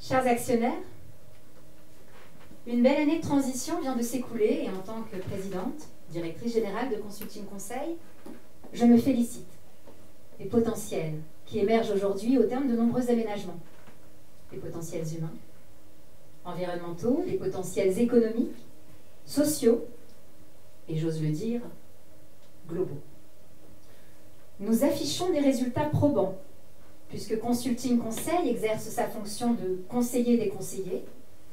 Chers actionnaires, une belle année de transition vient de s'écouler et en tant que présidente, directrice générale de Consulting Conseil, je me félicite des potentiels qui émergent aujourd'hui au terme de nombreux aménagements. Des potentiels humains, environnementaux, des potentiels économiques, sociaux et, j'ose le dire, globaux. Nous affichons des résultats probants, puisque Consulting Conseil exerce sa fonction de conseiller des conseillers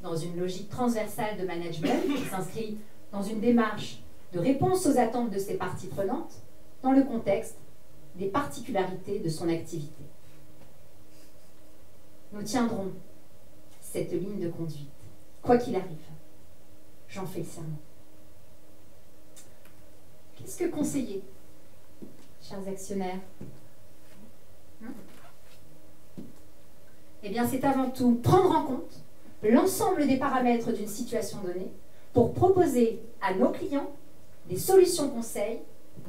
dans une logique transversale de management qui s'inscrit dans une démarche de réponse aux attentes de ses parties prenantes dans le contexte des particularités de son activité. Nous tiendrons cette ligne de conduite, quoi qu'il arrive. J'en fais le serment. Qu'est-ce que conseiller, chers actionnaires? Eh bien, c'est avant tout prendre en compte l'ensemble des paramètres d'une situation donnée pour proposer à nos clients des solutions conseils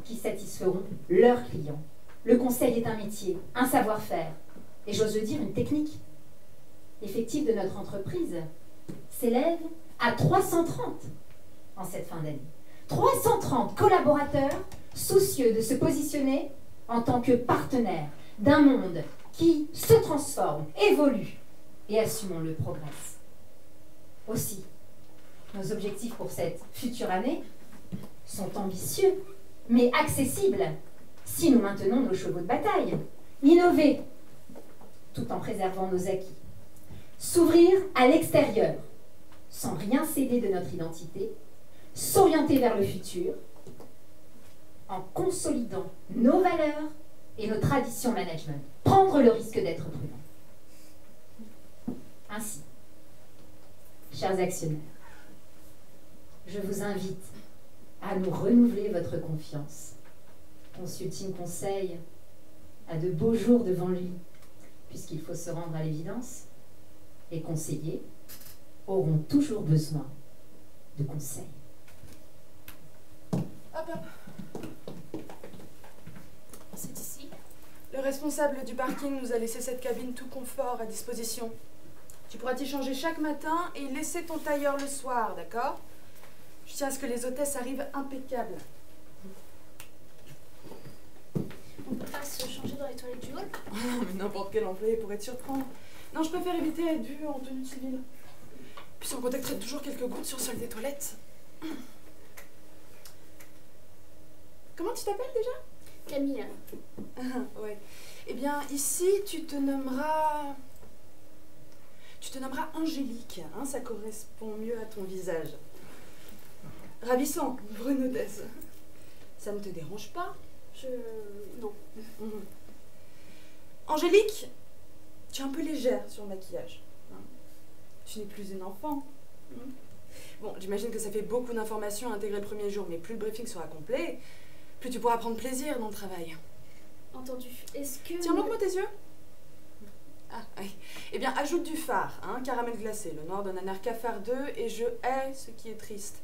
qui satisferont leurs clients. Le conseil est un métier, un savoir-faire, et j'ose le dire, une technique. L'effectif de notre entreprise s'élève à 330 en cette fin d'année. 330 collaborateurs soucieux de se positionner en tant que partenaires d'un monde qui se transforme, évolue et, assumons-le, progresse. Aussi, nos objectifs pour cette future année sont ambitieux, mais accessibles si nous maintenons nos chevaux de bataille. Innover, tout en préservant nos acquis. S'ouvrir à l'extérieur, sans rien céder de notre identité. S'orienter vers le futur, en consolidant nos valeurs et nos traditions management. Prendre le risque d'être prudent. Ainsi, chers actionnaires, je vous invite à nous renouveler votre confiance. Consulting Conseil a de beaux jours devant lui, puisqu'il faut se rendre à l'évidence. Les conseillers auront toujours besoin de conseils. Hop, hop. C'est ici. Le responsable du parking nous a laissé cette cabine tout confort à disposition. Tu pourras t'y changer chaque matin et laisser ton tailleur le soir, d'accord? Je tiens à ce que les hôtesses arrivent impeccables. On peut pas se changer dans les toilettes du hall? Oh non, mais n'importe quel employé pourrait te surprendre. Non, je préfère éviter à être vue en tenue civile. Puis sans compter toujours quelques gouttes sur le sol des toilettes. Comment tu t'appelles déjà? Camille. Ah, ouais. Eh bien, ici, tu te nommeras Angélique, hein, ça correspond mieux à ton visage. Ravissant, pour une hôtesse. Ça ne te dérange pas? Non. Angélique, tu es un peu légère sur le maquillage. Hein. Tu n'es plus une enfant. Bon, j'imagine que ça fait beaucoup d'informations à intégrer le premier jour, mais plus le briefing sera complet, plus tu pourras prendre plaisir dans le travail. Entendu. Est-ce que... Tiens, montre-moi tes yeux. Ah, oui. Eh bien, ajoute du fard, hein, caramel glacé. Le noir donne un air cafardeux et je hais ce qui est triste.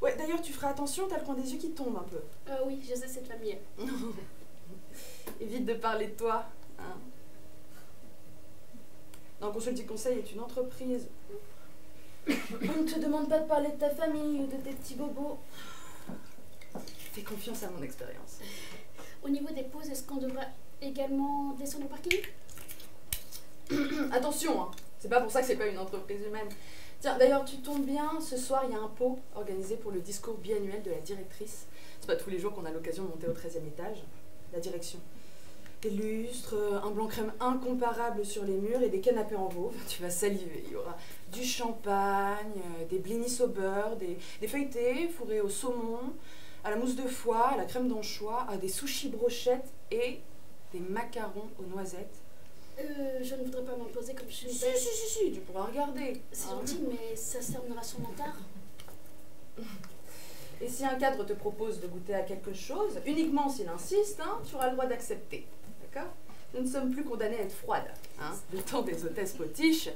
Ouais, d'ailleurs, tu feras attention, t'as le coin des yeux qui tombe un peu. Oui, je sais, cette famille. Évite de parler de toi. Hein. Non, Consulting Conseil est une entreprise. On ne te demande pas de parler de ta famille ou de tes petits bobos. Fais confiance à mon expérience. Au niveau des pauses, est-ce qu'on devrait également descendre au parking? Attention, hein. C'est pas pour ça que c'est pas une entreprise humaine. Tiens, d'ailleurs, tu tombes bien, ce soir, il y a un pot organisé pour le discours biannuel de la directrice. C'est pas tous les jours qu'on a l'occasion de monter au 13e étage. La direction. Des lustres, un blanc crème incomparable sur les murs et des canapés en veau. Tu vas saliver. Il y aura du champagne, des blinis au beurre, des feuilletés fourrés au saumon, à la mousse de foie, à la crème d'anchois, à des sushis brochettes et des macarons aux noisettes. Je ne voudrais pas m'imposer comme je suis Si, belle. si, tu pourras regarder. C'est gentil, mais ça se terminera sûrement tard. Et si un cadre te propose de goûter à quelque chose, uniquement s'il insiste, hein, tu auras le droit d'accepter. D'accord? Nous ne sommes plus condamnés à être froides. Hein. Le temps des hôtesses potiches,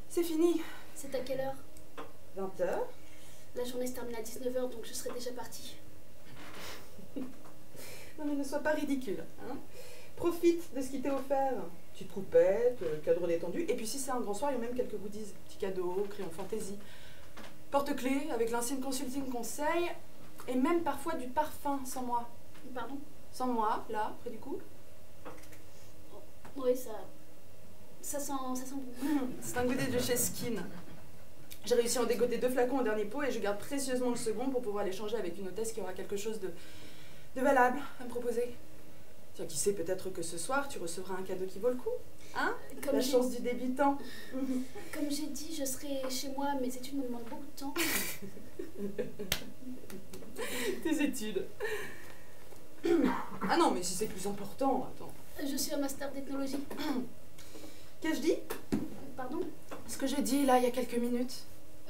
c'est fini. C'est à quelle heure? 20h. La journée se termine à 19h, donc je serai déjà partie. Non mais ne sois pas ridicule. Hein. Profite de ce qui t'est offert. Petite coupette, cadre détendu. Et puis si c'est un grand soir, il y a même quelques goodies. Petits cadeaux, crayons fantaisie. Porte-clés avec l'insigne consulting conseil. Et même parfois du parfum sans moi. Pardon? Sans moi, là, près du cou. Oui, ça sent bon. C'est un goûter de chez Skin. J'ai réussi à en dégoter 2 flacons au dernier pot et je garde précieusement le second pour pouvoir l'échanger avec une hôtesse qui aura quelque chose de valable à me proposer. Tiens, qui sait, peut-être que ce soir, tu recevras un cadeau qui vaut le coup. Hein? La chance du débutant. Comme j'ai dit, je serai chez moi, mes études me demandent beaucoup de temps. Tes études. Ah non, mais si c'est plus important, attends. Je suis un master d'ethnologie. Qu'ai-je dit? Pardon? Ce que j'ai dit, là, il y a quelques minutes.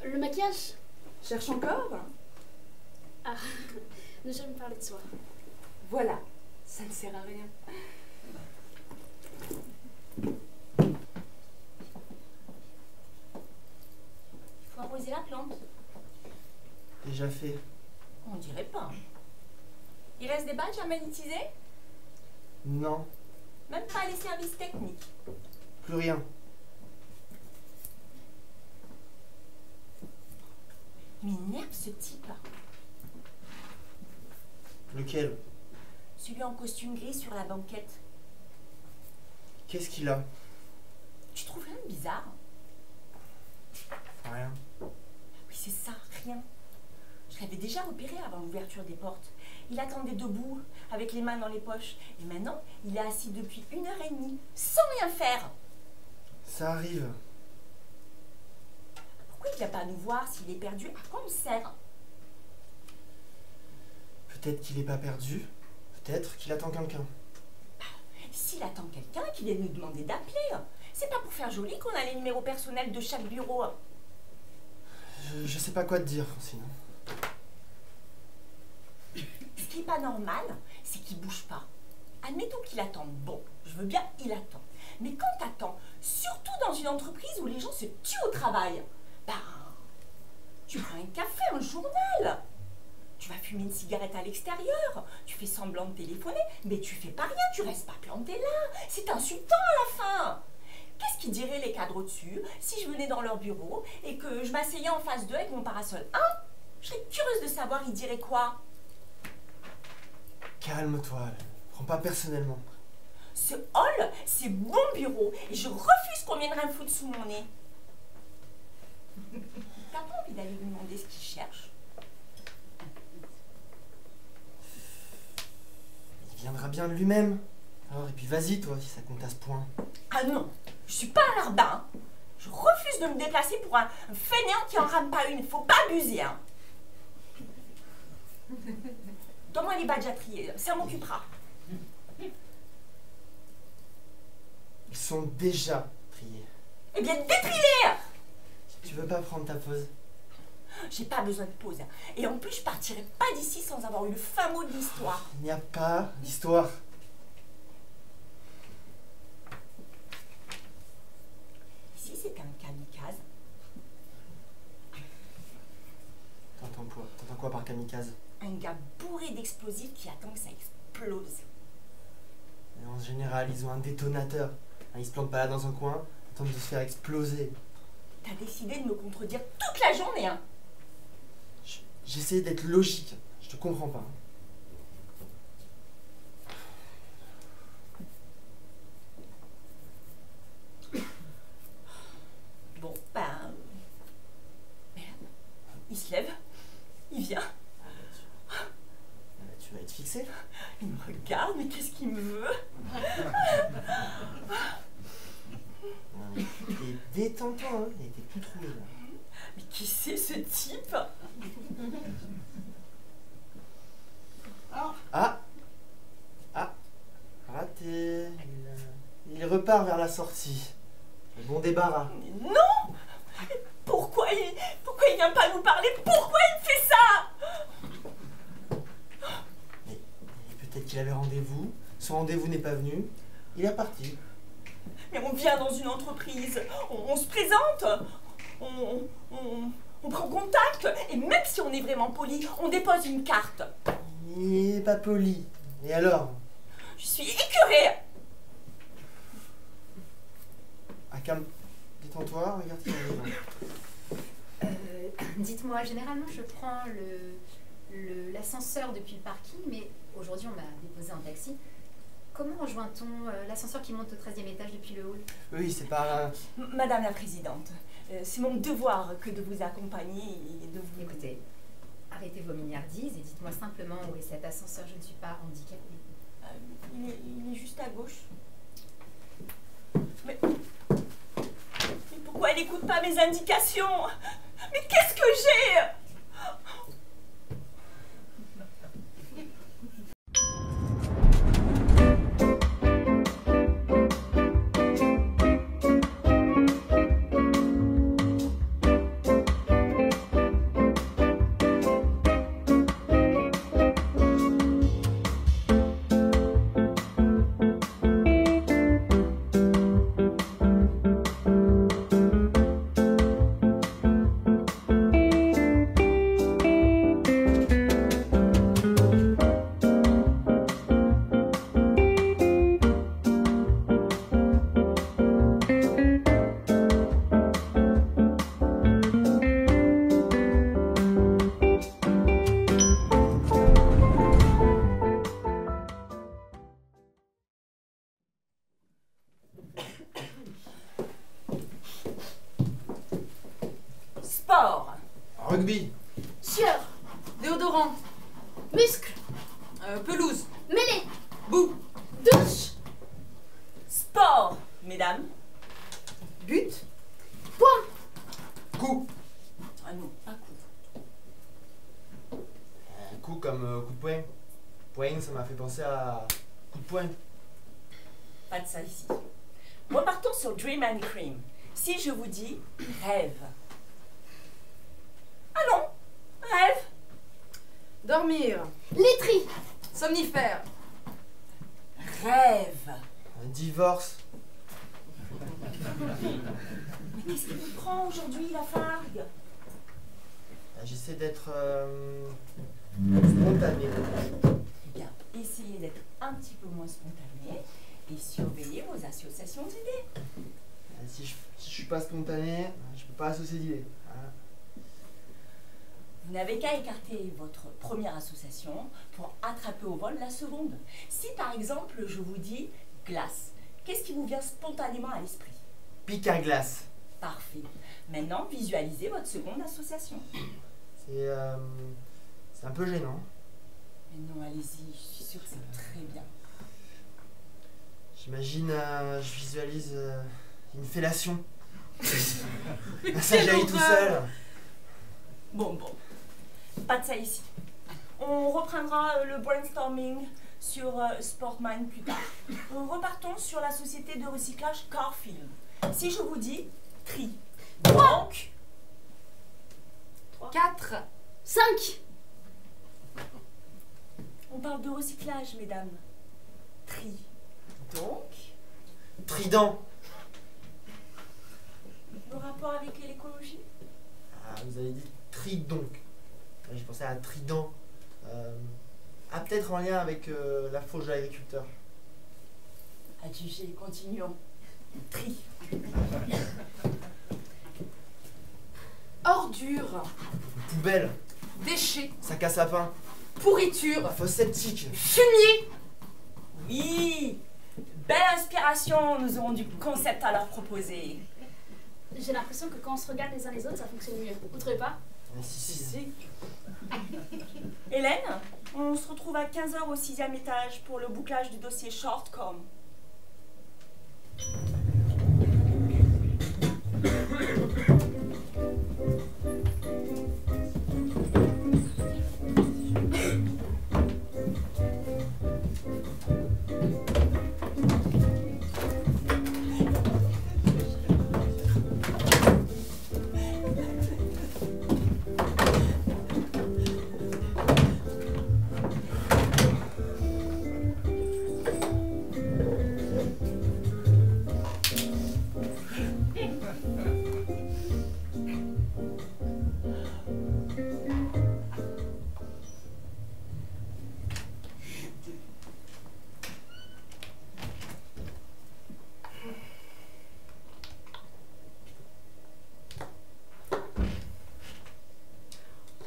Le maquillage? Cherche encore? Ah, ne jamais parler de soi. Voilà, ça ne sert à rien. Il faut arroser la plante. Déjà fait. On dirait pas. Il reste des badges à monétiser? Non, Même pas les services techniques. plus rien. Il m'énerve ce type. Lequel? Celui en costume gris sur la banquette. Qu'est-ce qu'il a? Tu trouves rien de bizarre? Rien. Oui, c'est ça, rien. Je l'avais déjà repéré avant l'ouverture des portes. Il attendait debout, avec les mains dans les poches. Et maintenant, il est assis depuis 1h30, sans rien faire. Ça arrive. Pourquoi il vient pas nous voir s'il est perdu? À quoi on sert? Peut-être qu'il est pas perdu. Peut-être qu'il attend quelqu'un. S'il attend quelqu'un, qu'il vienne nous demander d'appeler. C'est pas pour faire joli qu'on a les numéros personnels de chaque bureau. Je sais pas quoi te dire, Francine. Ce qui est pas normal, c'est qu'il bouge pas. Admettons qu'il attende. Bon, je veux bien, il attend. Mais quand t'attends, surtout dans une entreprise où les gens se tuent au travail, ben, tu prends un café, un journal. Tu vas fumer une cigarette à l'extérieur. Tu fais semblant de téléphoner, mais tu fais pas rien, tu restes pas planté là. C'est insultant à la fin. Qu'est-ce qu'ils diraient les cadres au-dessus si je venais dans leur bureau et que je m'asseyais en face d'eux avec mon parasol? Hein? Je serais curieuse de savoir, ils diraient quoi? Calme-toi. Prends pas personnellement. Ce hall, c'est mon bureau et je refuse qu'on vienne rien foutre sous mon nez. T'as pas envie d'aller lui demander ce qu'il cherche? Il viendra bien de lui-même. Alors, et puis vas-y, toi, si ça compte à ce point. Ah non, je suis pas un larbin. Je refuse de me déplacer pour un fainéant qui en rame pas une. Faut pas abuser, hein. Donne-moi les badges à trier, ça m'occupera. Ils sont déjà triés. Eh bien, dépilez! Tu veux pas prendre ta pause? J'ai pas besoin de pause. Et en plus, je partirai pas d'ici sans avoir eu le fin mot de l'histoire. Il n'y a pas d'histoire. Si c'était un kamikaze, T'entends quoi par kamikaze? un gars bourré d'explosifs qui attend que ça explose. Et en général, ils ont un détonateur. Ils se plantent pas là dans un coin, attendent de se faire exploser. T'as décidé de me contredire toute la journée, hein. J'essaie d'être logique. Je te comprends pas. Bon, ben... Merde. Il se lève. Il vient. Tu vas être fixé. Il me regarde, mais qu'est-ce qu'il me veut? Et détends-toi, hein. Il a été tout trouvé là. Mais qui c'est ce type? Ah! Raté. Il repart vers la sortie. Le bon débarras. Mais non! Pourquoi il vient pas nous parler? Pourquoi il fait ça? Mais peut-être qu'il avait rendez-vous. Son rendez-vous n'est pas venu. Il est reparti. Mais on vient dans une entreprise, on se présente, on prend contact, et même si on est vraiment poli, on dépose une carte. Il est pas poli. Et alors? Je suis écœurée. calme. Détends-toi, regarde qui arrive. Dites-moi, généralement je prends l'ascenseur depuis le parking, mais aujourd'hui on m'a déposé un taxi. Comment rejoint-on l'ascenseur qui monte au 13e étage depuis le hall? Oui, c'est pas... Madame la Présidente, c'est mon devoir que de vous accompagner et de vous... Écoutez, arrêtez vos milliardises et dites-moi simplement où est cet ascenseur, je ne suis pas handicapée. Il est juste à gauche. Mais pourquoi elle n'écoute pas mes indications? Mais qu'est-ce que j'ai? Sport. Rugby. Sueur, Déodorant. muscle, Pelouse. mêlée, Boue. douche, Sport, mesdames. But. Coup. Ah non, pas coup. Coup comme coup de poing. Poing, ça m'a fait penser à coup de poing. Pas de ça ici. Repartons sur Dream and Cream. Si je vous dis rêve. Ah non, rêve. Dormir. laiterie, Somnifère. Rêve. Un divorce. Mais qu'est-ce qui vous prend aujourd'hui, la fargue? J'essaie d'être spontané. Eh bien, essayez d'être un petit peu moins spontané et surveillez vos associations d'idées. Si je suis pas spontané, je peux pas associer d'idées. Voilà. Vous n'avez qu'à écarter votre première association pour attraper au vol la seconde. Si par exemple je vous dis glace, qu'est-ce qui vous vient spontanément à l'esprit? Pic à glace. Parfait. Maintenant, visualisez votre seconde association. C'est un peu gênant. Mais non, allez-y, je suis sûre que c'est très bien. J'imagine, je visualise une fellation. Mais Ça quelle jaillit tout horreur. seul. Bon, pas de ça ici. On reprendra le brainstorming sur Sportmind plus tard. Repartons sur la société de recyclage Carfield. Si je vous dis tri, donc 4. 5, on parle de recyclage, mesdames. Tri, donc Trident. le rapport avec l'écologie. Ah, vous avez dit tri donc. J'ai pensé à trident. Peut-être en lien avec la fauche de l'agriculteur. Adjugé, continuons. Tri, Ordure. Poubelle. Déchets. Sac à sapin. Pourriture. Fosse septique. Fumier. oui, belle inspiration, nous aurons du concept à leur proposer. j'ai l'impression que quand on se regarde les uns les autres, ça fonctionne mieux. Vous trouvez pas? Si. Hélène, on se retrouve à 15h au 6e étage pour le bouclage du dossier Shortcom.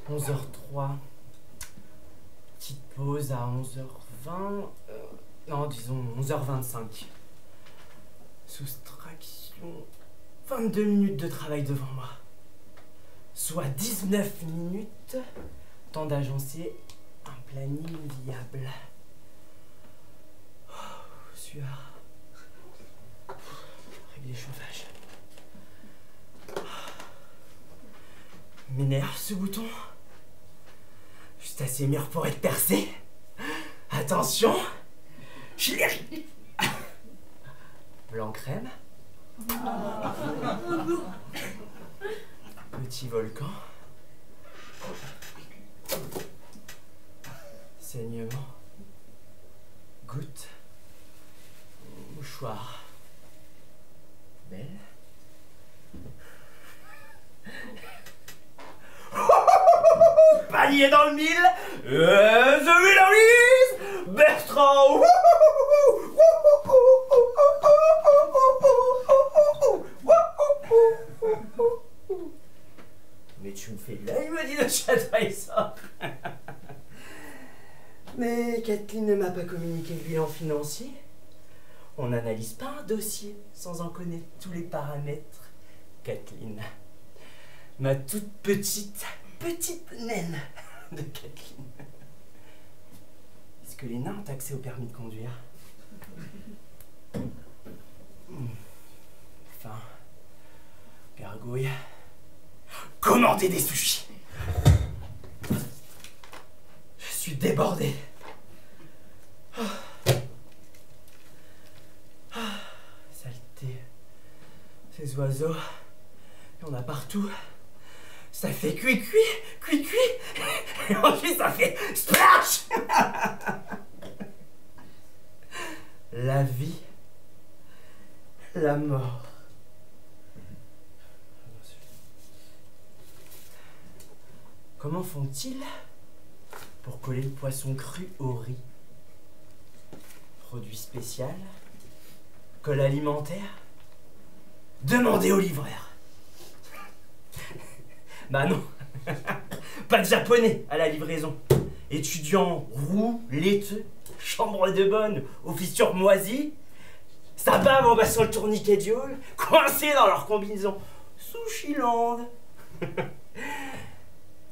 11h03. Petite pause à 11h20. Non, disons 11h25. Soustraction. 22 minutes de travail devant moi. Soit 19 minutes. Temps d'agencer un planning viable. Sueur. Régler chauffage. M'énerve ce bouton. Juste assez mûr pour être percé. Attention. Chérie. Blanc crème. Petit volcan. Saignement. Goutte. Mouchoir. Belle. Panier dans le mille. The Winners. Bertrand. Mais tu me fais de là, il me dit de châtailler ça. Mais Kathleen ne m'a pas communiqué le bilan financier. On n'analyse pas un dossier sans en connaître tous les paramètres. Kathleen. Ma toute petite naine de Kathleen. Est-ce que les nains ont accès au permis de conduire? Enfin, gargouille. Commander des sushis. Je suis débordé. Saleté. Ces oiseaux, il y en a partout. Ça fait cuit. Et ensuite ça fait splash. La vie, la mort. Comment font-ils pour coller le poisson cru au riz? Produit spécial? Colle alimentaire? Demandez au livreur. Bah non, pas de japonais à la livraison. Étudiants roux, laiteux, chambre de bonne aux fissures moisies, ça bave en bas sur le tourniquet du hall, coincés dans leur combinaison. Sushiland.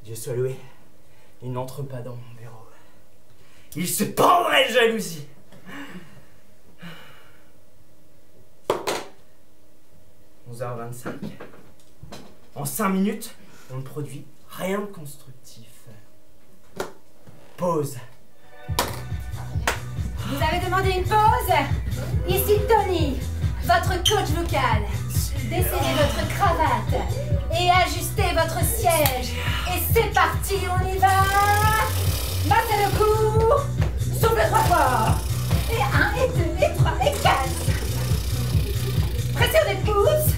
Dieu soit loué, il n'entre pas dans mon bureau. Il se pendrait de jalousie. « 11h25. En 5 minutes, on ne produit rien de constructif. Pause. Vous avez demandé une pause? Ici Tony, votre coach vocal. Desserrez votre cravate et ajustez votre siège. Et c'est parti, on y va! Massez le cou, soufflez 3 fois. Et 1, et 2, et 3, et 4. Pression des pouces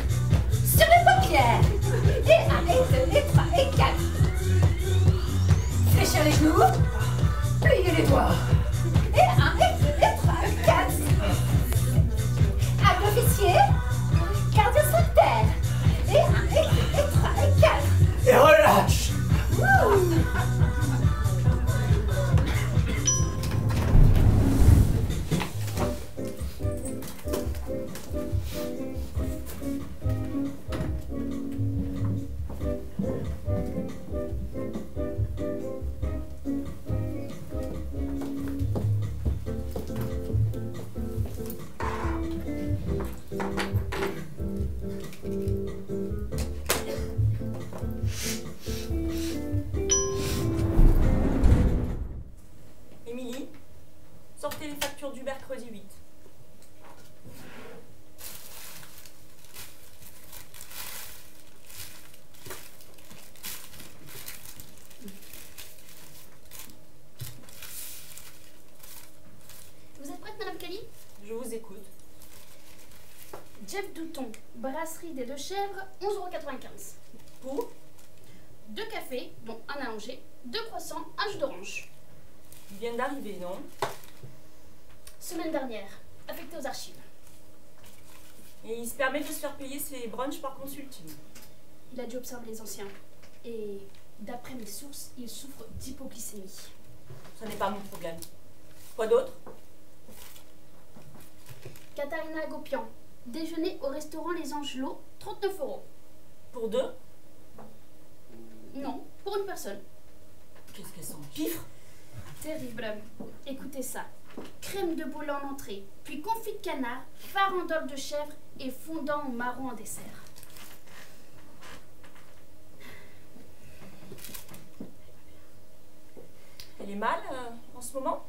sur les paupières. Et 1, et 2, et 3, et 4. Fléchir les genoux, pliez les doigts. Et 1, et 2, et 3, et 4. Abdos fessiers, cardio-sphincter. Et 1, et 2, et 3, et 4. Et relâche. Émilie, sortez les factures du mercredi 8. Vous êtes prête, Madame Kelly? Je vous écoute. Jeff Douton, brasserie des Deux Chèvres, 11,95 €. Pour 2 cafés, dont un allongé, 2 croissants, un jus d'orange. Il vient d'arriver, non? Semaine dernière, affecté aux archives. Et il se permet de se faire payer ses brunchs par consulting. Il a dû observer les anciens. Et D'après mes sources, il souffre d'hypoglycémie. Ce n'est pas mon problème. Quoi d'autre? Katharina Gopian. Déjeuner au restaurant Les Angelots, 39 €. Pour deux? Non, pour une personne. Qu'est-ce qu'elles sont? Pifre? Terrible. Écoutez ça. Crème de boule en entrée, puis confit de canard, farandole de chèvre et fondant au marron en dessert. Elle est mal en ce moment?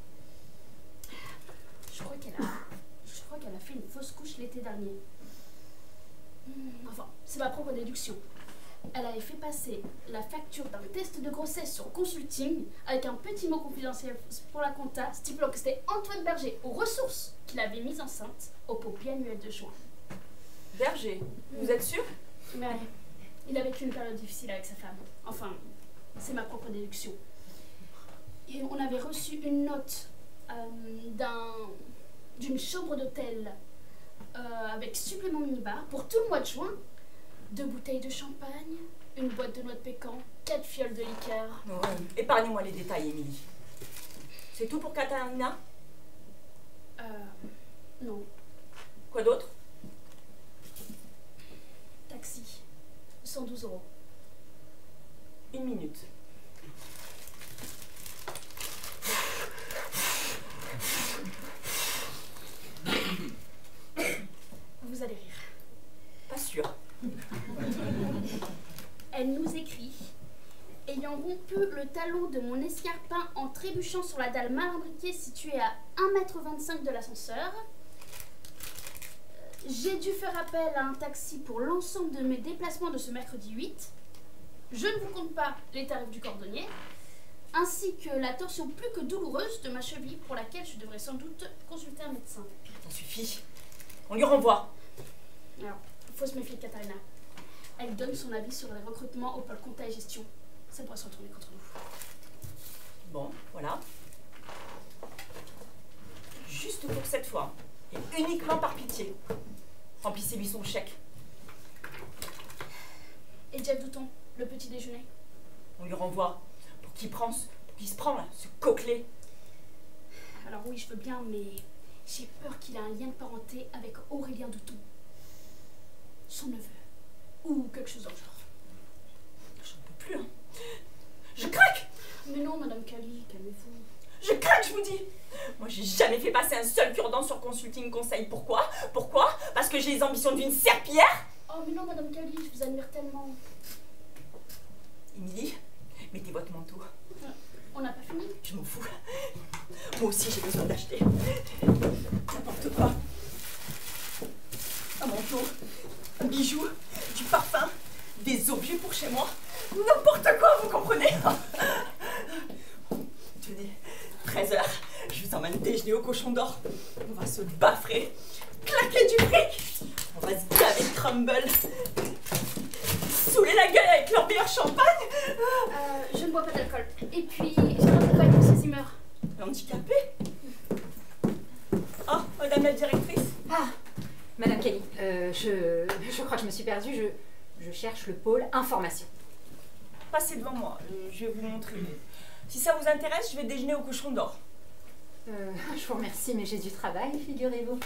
Je crois qu'elle a fait une fausse couche l'été dernier. Enfin, c'est ma propre déduction. Elle avait fait passer la facture d'un test de grossesse sur Consulting avec un petit mot confidentiel pour la compta, stipulant que c'était Antoine Berger aux ressources qui l'avait mise enceinte au pot biannuel de juin. Berger, vous êtes sûr? Mais il a vécu une période difficile avec sa femme. Enfin, c'est ma propre déduction. Et on avait reçu une note d'une chambre d'hôtel avec supplément minibar pour tout le mois de juin. 2 bouteilles de champagne, une boîte de noix de pécan, 4 fioles de liqueur. Épargnez-moi les détails, Émilie. C'est tout pour Katharina? Non. Quoi d'autre? Taxi. 112 €. 1 minute. Vous allez rire. Pas sûr. Elle nous écrit « Ayant rompu le talon de mon escarpin en trébuchant sur la dalle mal imbriquée située à 1,25 m de l'ascenseur, j'ai dû faire appel à un taxi pour l'ensemble de mes déplacements de ce mercredi 8. Je ne vous compte pas les tarifs du cordonnier, ainsi que la torsion plus que douloureuse de ma cheville pour laquelle je devrais sans doute consulter un médecin. » Ça suffit. On lui renvoie. Alors, il faut se méfier de Katharina. Elle donne son avis sur les recrutements au pôle compta et gestion. Ça pourrait se retourner contre nous. Bon, voilà. Juste pour cette fois. Et uniquement par pitié. Remplissez-lui son chèque. Et Jeff Douton, le petit déjeuner? On lui renvoie. Pour qu'il se prend là, ce coquelet. Alors oui, je veux bien, mais j'ai peur qu'il ait un lien de parenté avec Aurélien Douton. Son neveu. Ou quelque chose dans le genre. J'en peux plus, hein. Je craque! Mais non, Madame Cali, calmez-vous. Je craque, je vous dis! Moi, j'ai jamais fait passer un seul cure-dent sur Consulting Conseil. Pourquoi? Pourquoi? Parce que j'ai les ambitions d'une serpillière? Oh, mais non, Madame Cali, je vous admire tellement. Émilie, mettez votre manteau. On n'a pas fini? Je m'en fous. Moi aussi, j'ai besoin d'acheter. N'importe quoi. Un manteau, un bijou, du parfum, des objets pour chez moi. N'importe quoi, vous comprenez? Tenez, 13 h, je vous emmène déjeuner au Cochon d'Or. On va se baffrer, claquer du fric. On va se gaver de crumble, saouler la gueule avec leur meilleur champagne. Je ne bois pas d'alcool. Et puis, j'ai un peu avec Monsieur Zimmer. Handicapé? Oh, madame la directrice. Ah, Madame Kelly, je crois que je me suis perdue. Je cherche le pôle information. Passez devant moi, je vais vous montrer. Si ça vous intéresse, je vais déjeuner au Cochon d'Or. Je vous remercie, mais j'ai du travail, figurez-vous.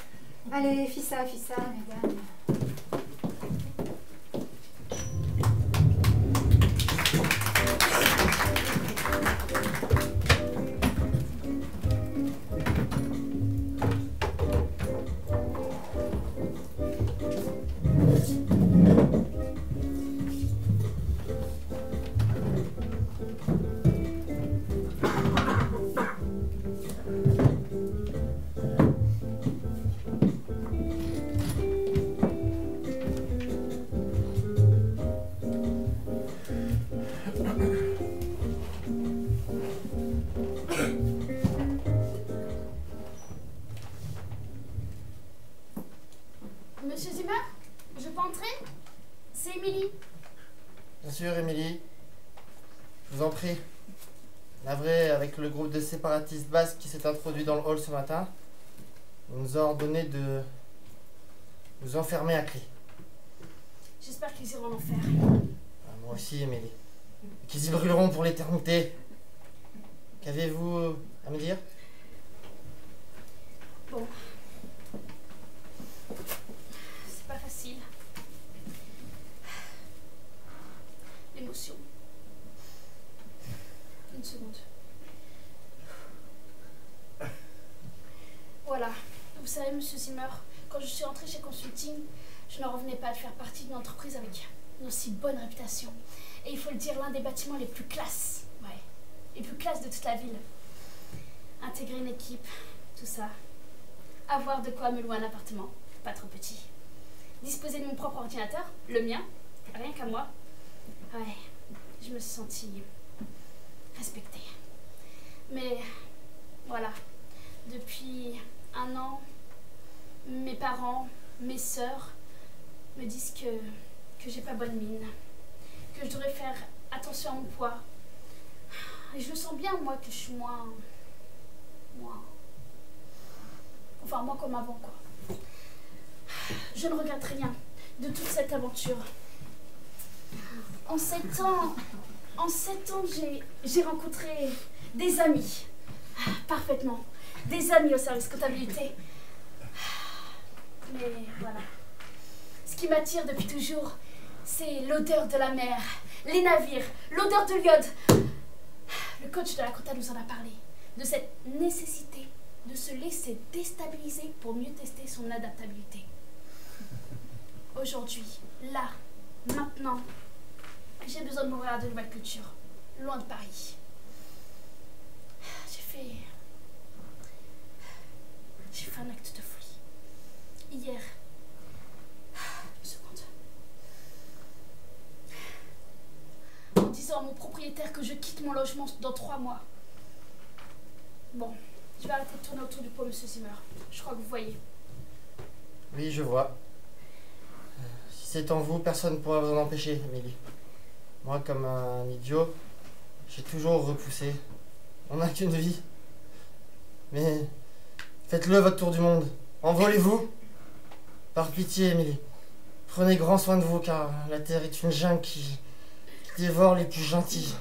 Allez, fissa, mesdames. Monsieur Zimmer, je peux entrer? C'est Émilie. Bien sûr, Émilie. Je vous en prie. Navré, avec le groupe de séparatistes basques qui s'est introduit dans le hall ce matin, on nous a ordonné de nous enfermer à clé. J'espère qu'ils iront en enfer. Moi aussi, Émilie. qu'ils y brûleront pour l'éternité. Qu'avez-vous à me dire? Bon. C'est pas facile. L'émotion. Une seconde. Voilà. Vous savez, monsieur Zimmer, quand je suis rentrée chez Consulting, je n'en revenais pas de faire partie d'une entreprise avec une aussi bonne réputation. Et il faut le dire, l'un des bâtiments les plus classes. Ouais. Les plus classes de toute la ville. Intégrer une équipe, tout ça. Avoir de quoi me louer un appartement, pas trop petit. Disposer de mon propre ordinateur, le mien, rien qu'à moi. Ouais, je me suis sentie respectée. Mais voilà, depuis 1 an, mes parents, mes sœurs me disent que j'ai pas bonne mine, que je devrais faire attention à mon poids. Et je le sens bien, moi, que je suis moins comme avant, quoi. Je ne regrette rien de toute cette aventure. En 7 ans, j'ai rencontré des amis, parfaitement, des amis au service comptabilité. Mais voilà, ce qui m'attire depuis toujours, c'est l'odeur de la mer, les navires, l'odeur de l'iode. Le coach de la compta nous en a parlé, de cette nécessité de se laisser déstabiliser pour mieux tester son adaptabilité. Aujourd'hui, là, maintenant, j'ai besoin de m'ouvrir à de nouvelles cultures, loin de Paris. J'ai fait un acte de folie. Hier, une seconde. En disant à mon propriétaire que je quitte mon logement dans 3 mois. Bon, je vais arrêter de tourner autour du pot, monsieur Zimmer. Je crois que vous voyez. Oui, je vois. Si c'est en vous, personne ne pourra vous en empêcher, Émilie. Moi, comme un idiot, j'ai toujours repoussé. On n'a qu'une vie. Mais faites-le votre tour du monde. Envolez-vous. Par pitié, Émilie. Prenez grand soin de vous, car la Terre est une jungle qui dévore les plus gentils.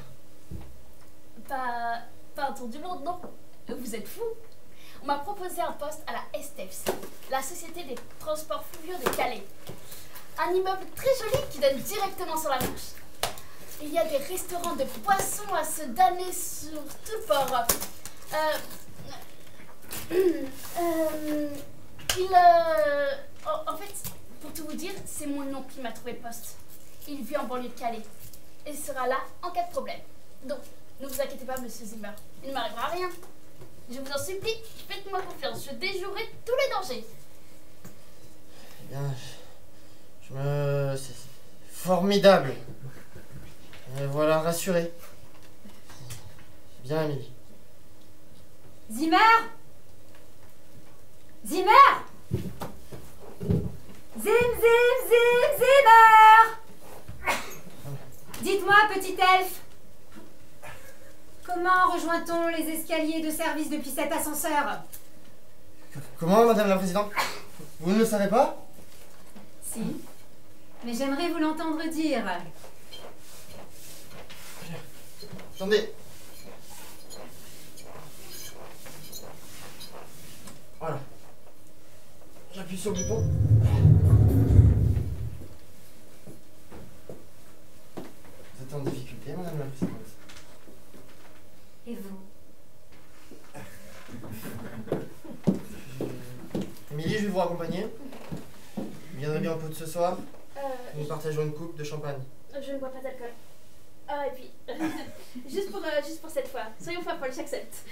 Pas un tour du monde, non. Vous êtes fou. On m'a proposé un poste à la STEPS, la Société des Transports Fluviaux de Calais. Un immeuble très joli qui donne directement sur la Manche. Il y a des restaurants de poissons à se damner sur tout le port. En fait, pour tout vous dire, c'est mon oncle qui m'a trouvé le poste. Il vit en banlieue de Calais et sera là en cas de problème. Donc, ne vous inquiétez pas, monsieur Zimmer, il ne m'arrivera rien. Je vous en supplie, faites-moi confiance, je déjouerai tous les dangers. Eh bien, c'est formidable. Me voilà rassuré. Bien, Émilie. Zimmer! Zimmer! Zimmer! Dites-moi, petit elfe, comment rejoint-on les escaliers de service depuis cet ascenseur? Comment, Madame la Présidente? Vous ne le savez pas? Si, mais j'aimerais vous l'entendre dire. Attendez. Voilà. J'appuie sur le bouton. Vous êtes en difficulté, Madame la Présidente? Et vous? Émilie, je vais vous accompagner. Vous viendrez bien au pot de ce soir. Nous partageons une coupe de champagne. Je ne bois pas d'alcool. Ah, et puis, juste pour cette fois, soyons folles, j'accepte.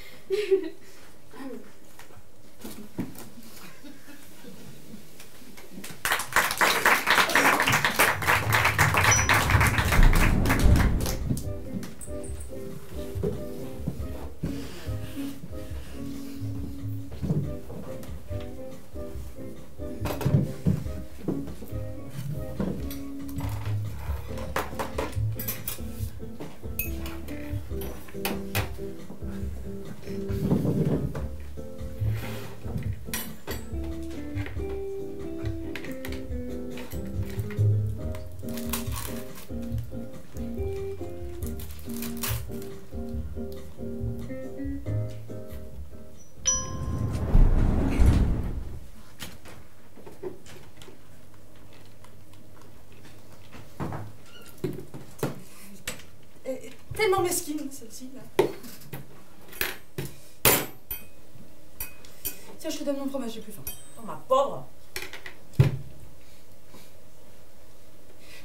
tellement mesquine, celle-ci, là. Tiens, je te donne mon fromage, j'ai plus faim. Oh, ma pauvre.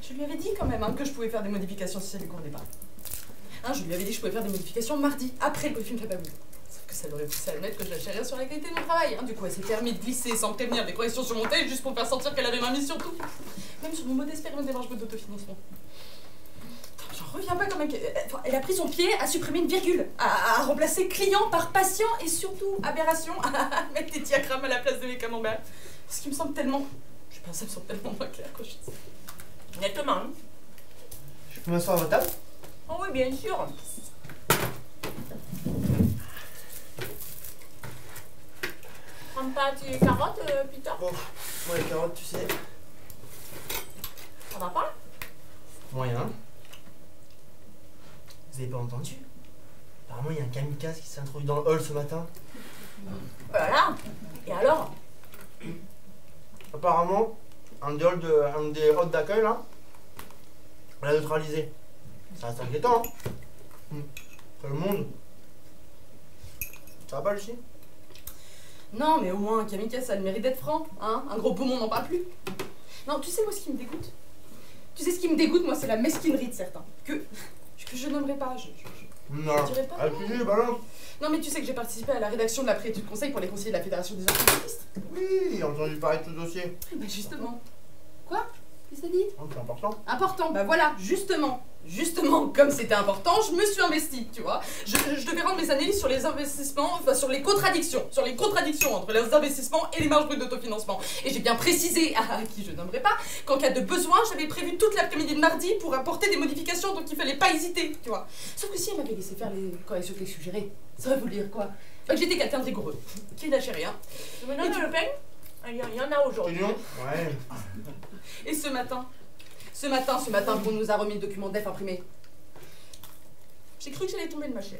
Je lui avais dit quand même hein, que je pouvais faire des modifications si ça lui convenait pas. Hein, je lui avais dit que je pouvais faire des modifications mardi, après le briefing de la babou. Sauf que ça l'aurait poussé à admettre que je lâchais rien sur la qualité de mon travail. Hein. Du coup, elle s'est permis de glisser sans prévenir des corrections sur mon texte juste pour faire sentir qu'elle avait ma mise sur tout. Même sur mon modeste périmètre d'émargement d'autofinancement. J'en reviens pas quand même. Elle a pris son pied à supprimer une virgule, à remplacer client par patient et surtout aberration, à mettre des diagrammes à la place de mes camemberts. Ce qui me semble tellement. Je sais pas, ça me semble tellement moins clair quoi. Nettement. Hein. Je peux m'asseoir à votre table? Oh oui, bien sûr. Prends pas tes carottes, Peter? Bon, moi les carottes, tu sais. Ça va pas? Moyen. Vous avez pas entendu? Apparemment, il y a un kamikaze qui s'est introduit dans le hall ce matin. Oh là là. Et alors? Apparemment, un des halls d'accueil là, on l'a neutralisé. Ça reste inquiétant, hein. C'est le monde. Ça va pas, Lucie? Non, mais au moins, kamikaze, ça a le mérite d'être franc, hein. Un gros poumon n'en parle plus. Non, tu sais, moi, ce qui me dégoûte? Tu sais, ce qui me dégoûte, moi, c'est la mesquinerie de certains. Que je nommerai pas, Non, je dirais pas. allez, balance. Non, mais tu sais que j'ai participé à la rédaction de la préétude conseil pour les conseillers de la Fédération des orthophonistes. Oui, j'ai entendu parler de ce dossier. Bah, justement. Quoi? Qu'est-ce que t'as dit? Oh, c'est important. Important, bah voilà, justement, comme c'était important, je me suis investie, tu vois. Je devais rendre mes analyses sur les investissements, enfin sur les contradictions entre les investissements et les marges brutes d'autofinancement. Et j'ai bien précisé, à qui je nommerai pas, qu'en cas de besoin, j'avais prévu toute l'après-midi de mardi pour apporter des modifications, donc il fallait pas hésiter, tu vois. Sauf que si elle m'avait laissé faire les corrections que je suggérais, ça va vous dire quoi? Bah que j'étais quelqu'un de rigoureux, qui lâchait rien. Tu me donnes le pain? Il y en a aujourd'hui. Ouais. Et ce matin, qu'on nous a remis le document def imprimé, j'ai cru que j'allais tomber de ma chaise.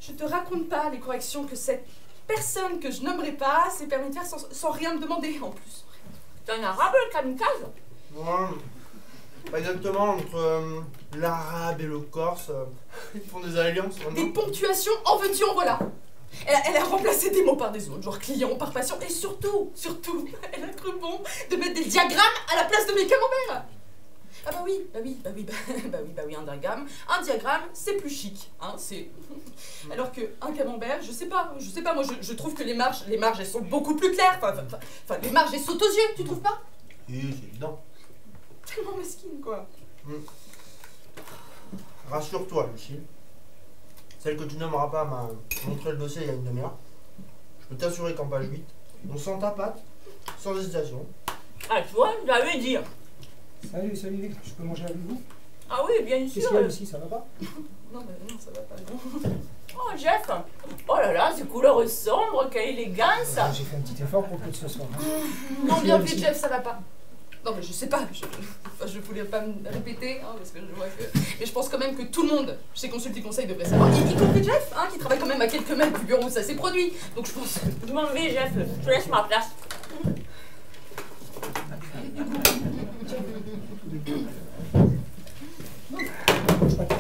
Je te raconte pas les corrections que cette personne que je nommerai pas s'est permis de faire sans rien me demander en plus. T'es un arabe, le kamikaze? Ouais. Pas exactement, entre l'arabe et le corse, ils font des alliances Des maintenant. ponctuations, en veux-tu, en voilà. Elle a remplacé des mots par des autres, genre client par patient, et surtout, elle a cru bon de mettre des diagrammes à la place de mes camemberts. Ah bah oui, un diagramme, c'est plus chic, hein, c'est... Alors qu'un camembert, je sais pas, moi je trouve que les marges elles sont beaucoup plus claires, enfin les marges elles sautent aux yeux, tu trouves pas? Oui, c'est évident. Tellement mesquine quoi. Rassure-toi, Lucie. Celle que tu nommeras pas m'a montré le dossier il y a une demi-heure. Je peux t'assurer qu'en page 8, on sent ta patte, sans hésitation. Ah, tu vois, j'avais dit. Salut, je peux manger avec vous? Ah oui, bien Qu'est-ce sûr. qu'il y a aussi, ça va pas? Non, ça va pas, non. Oh, Jeff. Oh là là, ces couleurs sombres, quelle élégance. J'ai fait un petit effort pour que ce soit. Non, bien vite, Jeff, ça va pas. Non, mais je sais pas, je voulais pas me répéter, hein, parce que je vois que... Mais je pense quand même que tout le monde chez Consulting Conseil devrait savoir, y compris Jeff, hein, qui travaille quand même à quelques mètres du bureau où ça s'est produit. Donc je pense... Je m'en vais, Jeff. Je te laisse ma place.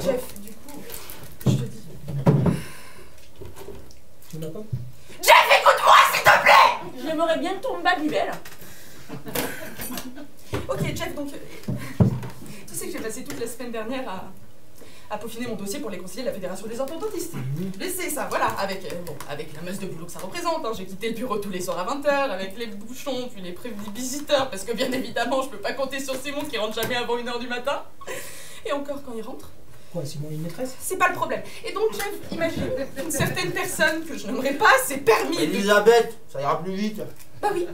Jeff, du coup, je te dis... Tu m'as pas? Jeff, écoute-moi, s'il te plaît. J'aimerais bien tomber Babybel. Ok, Jeff, donc... tu sais que j'ai passé toute la semaine dernière à peaufiner mon dossier pour les conseillers de la Fédération des orthophonistes. Laissez ça, voilà, avec la masse de boulot que ça représente. Hein. J'ai quitté le bureau tous les soirs à 20h, avec les bouchons, puis les prévenus visiteurs, parce que bien évidemment, je peux pas compter sur Simon qui rentre jamais avant 1h du matin. Et encore quand il rentre. Quoi, Simon, une maîtresse? C'est pas le problème. Et donc, Jeff, imagine, une certaine personne que je nommerai pas s'est permis de... Elisabeth, ça ira plus vite. Bah oui,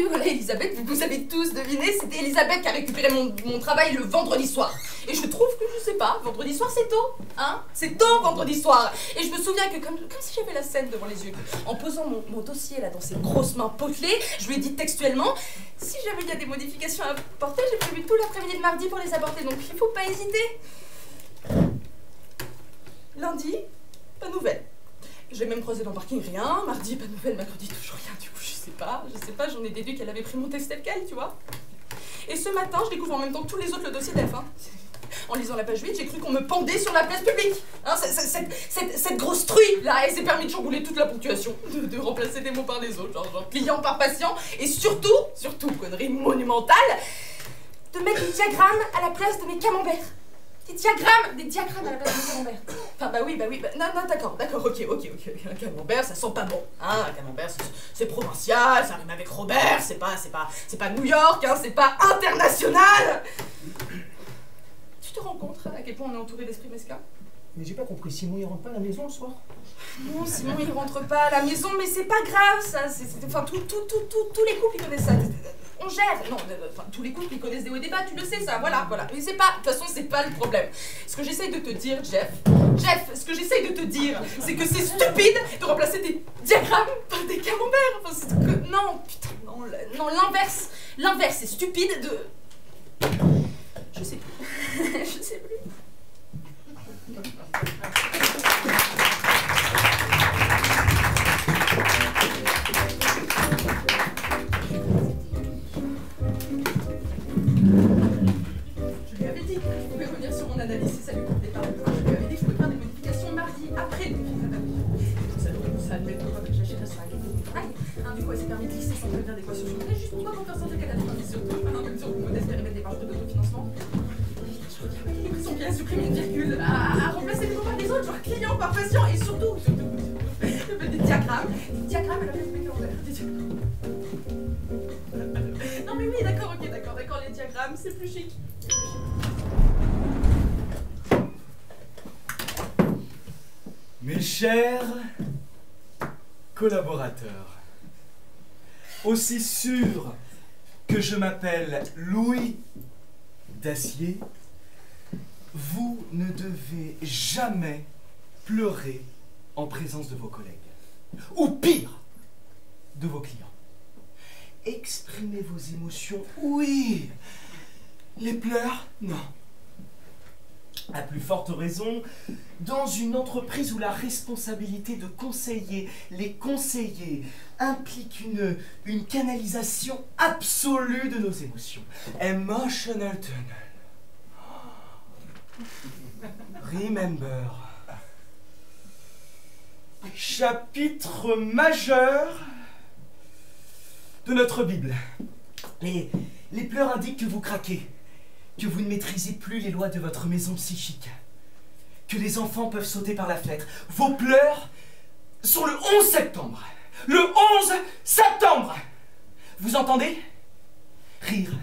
voilà, Elisabeth, vous avez tous deviné, c'était Elisabeth qui a récupéré mon travail le vendredi soir. Et je trouve que, je sais pas, vendredi soir c'est tôt, hein? C'est tôt vendredi soir. Et je me souviens que, comme si j'avais la scène devant les yeux, en posant mon dossier là dans ses grosses mains potelées, je lui ai dit textuellement, si jamais il y a des modifications à apporter, j'ai prévu tout l'après-midi de mardi pour les apporter, donc il faut pas hésiter. Lundi, pas de nouvelles. J'ai même croisé dans le parking, rien. Mardi, pas de nouvelles. Mercredi, toujours rien. Du coup, je sais pas. J'en ai déduit qu'elle avait pris mon texte tel quel, tu vois. Et ce matin, je découvre en même temps que tous les autres le dossier d'F. Hein. En lisant la page 8, j'ai cru qu'on me pendait sur la place publique. Hein, cette grosse truie, là, elle s'est permis de chambouler toute la ponctuation, de remplacer des mots par des autres, genre client par patient, et surtout, connerie monumentale, de mettre des diagrammes à la place de mes camemberts. Des diagrammes à la place de mes camemberts. Enfin, bah oui, non, d'accord, ok. Un camembert, ça sent pas bon. Hein, un camembert, c'est provincial, ça rime avec Robert, c'est pas New York, hein, c'est pas international. Tu te rends compte à quel point on est entouré d'esprits mesquins? Mais j'ai pas compris, Simon il rentre pas à la maison le soir? Non, Simon il rentre pas à la maison, mais c'est pas grave ça. Enfin, tous les couples ils connaissent ça. On gère. Non, enfin, tous les couples ils connaissent des hauts et des bas, tu le sais ça, voilà. Mais c'est pas, de toute façon, c'est pas le problème. Ce que j'essaye de te dire, Jeff, ce que j'essaye de te dire, c'est que c'est stupide de remplacer des diagrammes par des camemberts. Enfin, non, l'inverse, c'est stupide de. Je sais plus. Je sais plus. Je lui avais dit que je pouvais revenir sur mon analyse si ça lui convenait pas. Je lui avais dit que je pouvais faire des modifications mardi après le ça admet pourquoi j'achèterais sur la qualité du travail. Du coup, elle s'est permis de glisser sans prévenir d'équation sur le test, juste pour pas qu'on fasse sentir qu'elle a des indices sur tout, même sur le modeste périmètre des marges d'autofinancement. J'ai l'impression bien à supprimer une virgule, à remplacer les mots par des autres, genre client par patient, et surtout, des diagrammes à la place de mes camemberts. Non mais oui, d'accord, les diagrammes, c'est plus chic. Mes chers collaborateurs, aussi sûr que je m'appelle Louis Dacier, vous ne devez jamais pleurer en présence de vos collègues, ou pire, de vos clients. Exprimez vos émotions, oui. Les pleurs, non. À plus forte raison, dans une entreprise où la responsabilité de conseiller les conseillers implique une canalisation absolue de nos émotions. Emotional tunnel. Remember. Chapitre majeur de notre Bible. Les pleurs indiquent que vous craquez, que vous ne maîtrisez plus les lois de votre maison psychique, que les enfants peuvent sauter par la fenêtre. Vos pleurs sont le 11 septembre. Le 11 septembre! Vous entendez? Rire,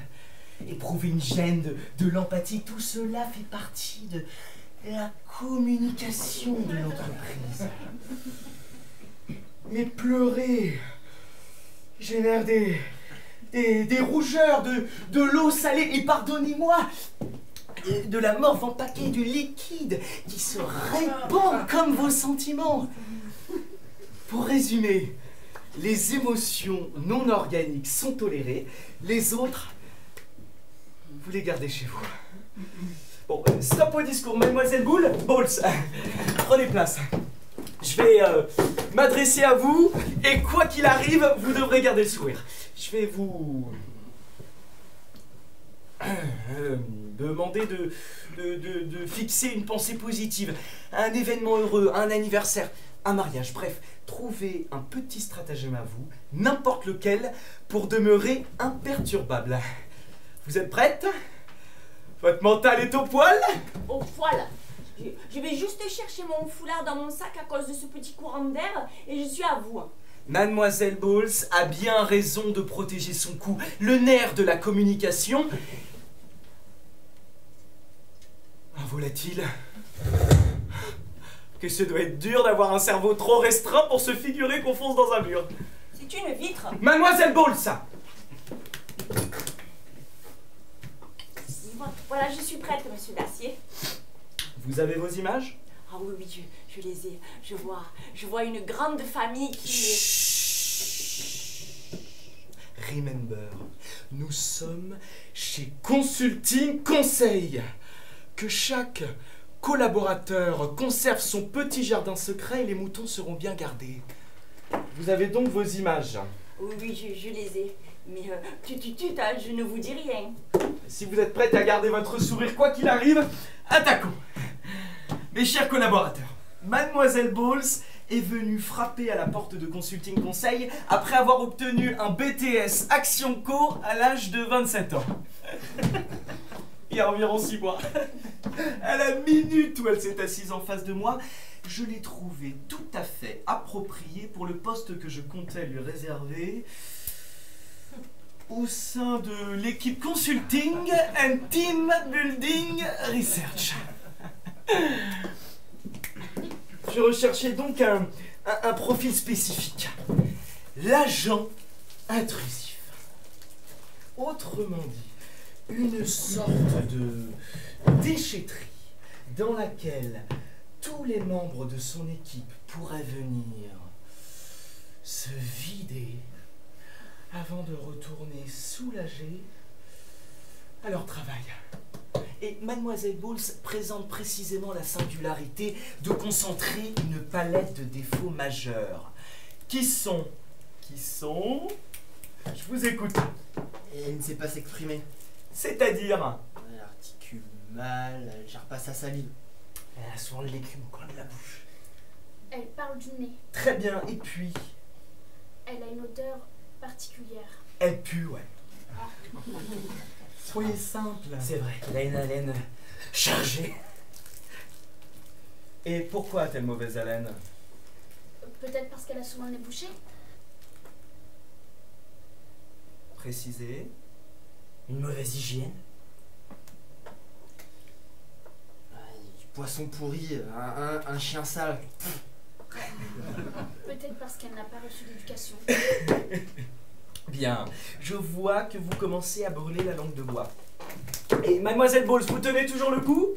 éprouver une gêne, de l'empathie, tout cela fait partie de la communication de l'entreprise. Mais pleurer génère des rougeurs, de l'eau salée, et pardonnez-moi, de la morve empaquée du liquide qui se répand comme vos sentiments. Pour résumer, les émotions non organiques sont tolérées, les autres, vous les gardez chez vous. Bon, stop au discours, mademoiselle Bowles, prenez place. Je vais m'adresser à vous, et quoi qu'il arrive, vous devrez garder le sourire. Je vais vous demander de fixer une pensée positive, un événement heureux, un anniversaire, un mariage, bref, trouvez un petit stratagème à vous, n'importe lequel, pour demeurer imperturbable. Vous êtes prête? Votre mental est au poil? Au poil? Je vais juste chercher mon foulard dans mon sac à cause de ce petit courant d'air et je suis à vous. Mademoiselle Bowles a bien raison de protéger son cou, le nerf de la communication. Un volatile. Que ce doit être dur d'avoir un cerveau trop restreint pour se figurer qu'on fonce dans un mur. C'est une vitre. Mademoiselle Bowles! Voilà, je suis prête, monsieur Dacier. Vous avez vos images? Ah oui, je les ai. Je vois une grande famille qui... Chut. Remember, nous sommes chez Consulting Conseil. Que chaque collaborateur conserve son petit jardin secret et les moutons seront bien gardés. Vous avez donc vos images? Oui, je les ai. Mais je ne vous dis rien. Si vous êtes prêts à garder votre sourire quoi qu'il arrive, attaquons. Mes chers collaborateurs, Mademoiselle Bowles est venue frapper à la porte de Consulting Conseil après avoir obtenu un BTS Action Co à l'âge de 27 ans. Il y a environ 6 mois. À la minute où elle s'est assise en face de moi, je l'ai trouvée tout à fait appropriée pour le poste que je comptais lui réserver au sein de l'équipe Consulting and Team Building Research. Je recherchais donc un profil spécifique. L'agent intrusif. Autrement dit, une sorte de déchetterie dans laquelle tous les membres de son équipe pourraient venir se vider avant de retourner soulagés à leur travail. Et Mademoiselle Bowles présente précisément la singularité de concentrer une palette de défauts majeurs. Qui sont, je vous écoute. Et elle ne sait pas s'exprimer. C'est-à-dire, Elle articule mal, elle gère pas sa salive. Elle a souvent de l'écume au coin de la bouche. Elle parle du nez. très bien, et puis, Elle a une odeur particulière. elle pue, ouais. Soyez simple. C'est vrai, elle a une haleine chargée. Et pourquoi a-t-elle mauvaise haleine? Peut-être parce qu'elle a souvent le nez bouché. Précisez. Une mauvaise hygiène. Du poisson pourri, un chien sale. Peut-être parce qu'elle n'a pas reçu d'éducation. Bien, je vois que vous commencez à brûler la langue de bois. Et Mademoiselle Bowles, vous tenez toujours le coup?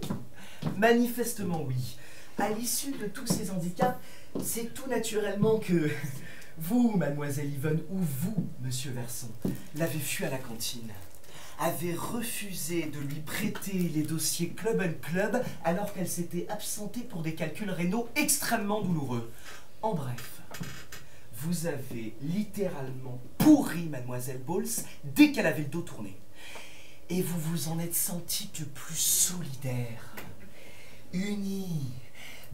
Manifestement oui. À l'issue de tous ces handicaps, c'est tout naturellement que vous, Mademoiselle Yvonne, ou vous, Monsieur Verson, l'avez fui à la cantine, avez refusé de lui prêter les dossiers Club & Club alors qu'elle s'était absentée pour des calculs rénaux extrêmement douloureux. En bref, vous avez littéralement pourri Mademoiselle Bowles dès qu'elle avait le dos tourné. Et vous vous en êtes senti que plus solidaire, unis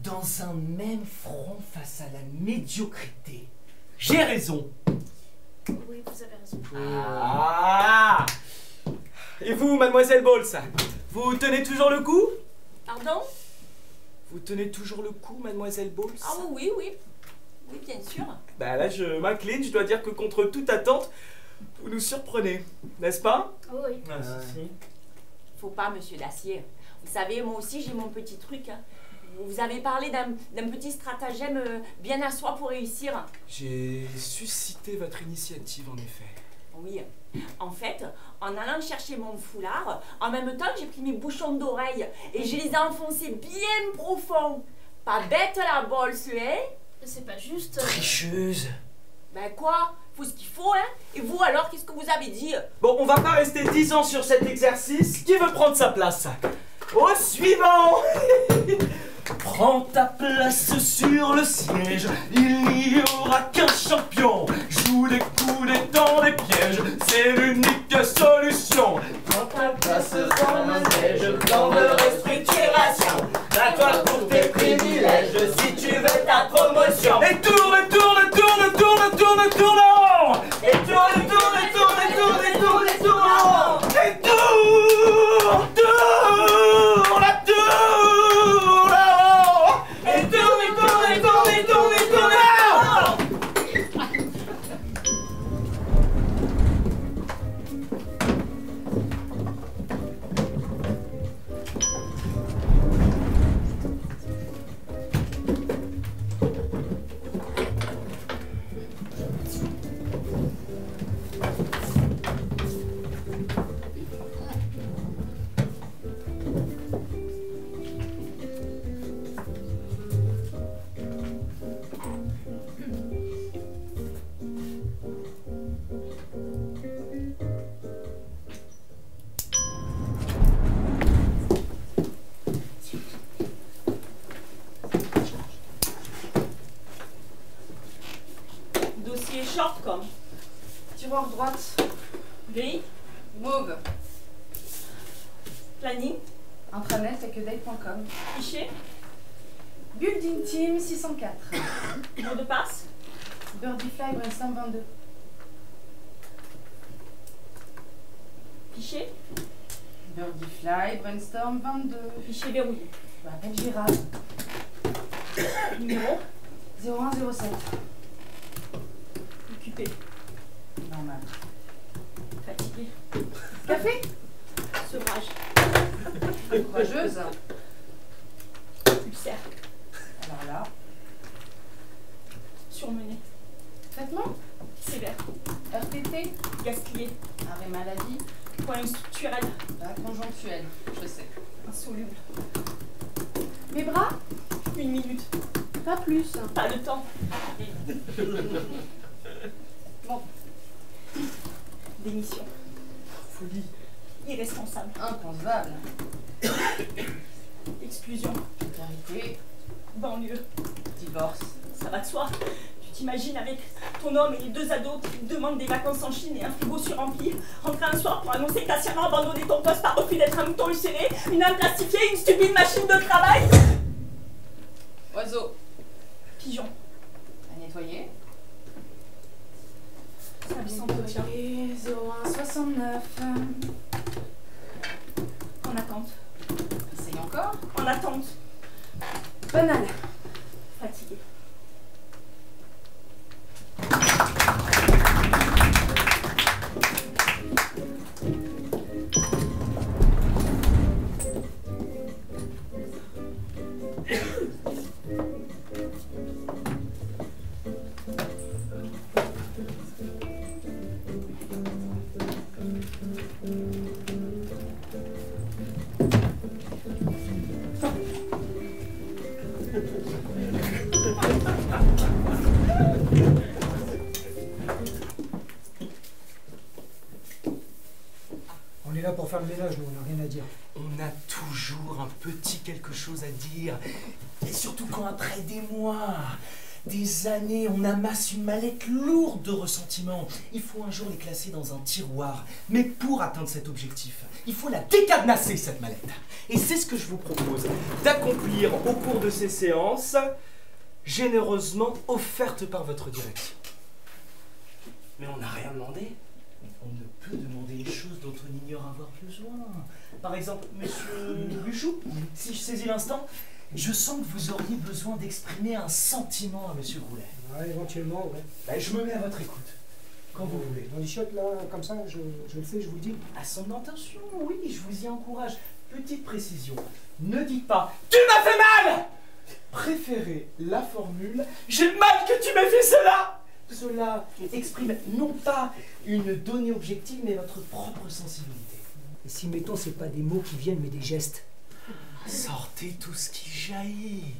dans un même front face à la médiocrité. J'ai raison. Oui, vous avez raison. Ah! Et vous, Mademoiselle Bowles, vous tenez toujours le coup? Pardon? Vous tenez toujours le coup, Mademoiselle Bowles? Ah oui, oui. Oui, bien sûr. Bah là, je m'incline, je dois dire que contre toute attente, vous nous surprenez, n'est-ce pas? Oh oui. Ah, si. Faut pas, monsieur Dacier. Vous savez, moi aussi, j'ai mon petit truc. Hein. Vous avez parlé d'un petit stratagème bien à soi pour réussir. J'ai suscité votre initiative, en effet. Oui. En fait, en allant chercher mon foulard, en même temps, j'ai pris mes bouchons d'oreilles et je les ai enfoncés bien profond. Pas bête la Bowles, hein? C'est pas juste. Tricheuse. Ben quoi? Faut ce qu'il faut, hein? Et vous alors, qu'est-ce que vous avez dit? Bon, on va pas rester 10 ans sur cet exercice. Qui veut prendre sa place? Au suivant! Prends ta place sur le siège, il n'y aura qu'un champion. Joue des coups, des temps, des pièges, c'est l'unique solution. Prends ta place dans le siège, plan de restructuration. Bats-toi pour tes privilèges si tu veux ta promotion. Et tourne, tourne, tourne, tourne, tourne, tourne en rond. Et tourne, tourne, tourne, tourne, tourne, tourne en rond. Et tourne, tourne, la tourne. Planning. Intranet accueil.com. Fichier. Building Team 604. Mot de passe. Birdie-Fly Brainstorm 22. Fichier. Birdie-Fly Brainstorm 22. Fichier verrouillé. Je m'appelle Gérard. Numéro. 0107. Occupé. Normal. Fatigué. Café. Sevrage. Courageuse. Ulcère. Alors là. Surmené. Traitement. Sévère. RTT. Gastrier. Arrêt maladie. Problème structurel. Conjonctuel. Je sais. Insoluble. Mes bras. 1 minute. Pas plus. Pas le temps. Bon. Démission. Folie. Irresponsable. Inconcevable. Exclusion. Précarité. Banlieue. Divorce. Ça va de soi. Tu t'imagines avec ton homme et les 2 ados qui te demandent des vacances en Chine et un frigo surrempli, rentrer un soir pour annoncer que t'as sciemment abandonné ton poste par refus d'être un mouton ulcéré, une âme plastifiée, une stupide machine de travail. Oiseau. Pigeon. À nettoyer. Service entretien. 0169. En attente. Essaye encore. En attente. Banal. Fatigué. On est là pour faire le ménage, nous, on n'a rien à dire. On a toujours un petit quelque chose à dire. Et surtout quand après des mois, des années, on amasse une mallette lourde de ressentiments. Il faut un jour les classer dans un tiroir. Mais pour atteindre cet objectif, il faut la décadenasser, cette mallette. Et c'est ce que je vous propose d'accomplir au cours de ces séances, généreusement offertes par votre direction. Mais on n'a rien demandé. On ne peut demander une chose dont on ignore avoir besoin. Par exemple, monsieur Buchou, si je saisis l'instant, je sens que vous auriez besoin d'exprimer un sentiment à monsieur Groulet. Ouais, éventuellement, ouais. Ben, je me mets à votre écoute, quand vous voulez. Dans les chiottes, là, comme ça, je le fais, je vous le dis. À son intention, oui, je vous y encourage. Petite précision, ne dites pas « Tu m'as fait mal !» Préférez la formule « J'ai mal que tu m'aies fait cela !» Cela exprime non pas une donnée objective, mais votre propre sensibilité. Et si, mettons, c'est pas des mots qui viennent, mais des gestes. Sortez tout ce qui jaillit.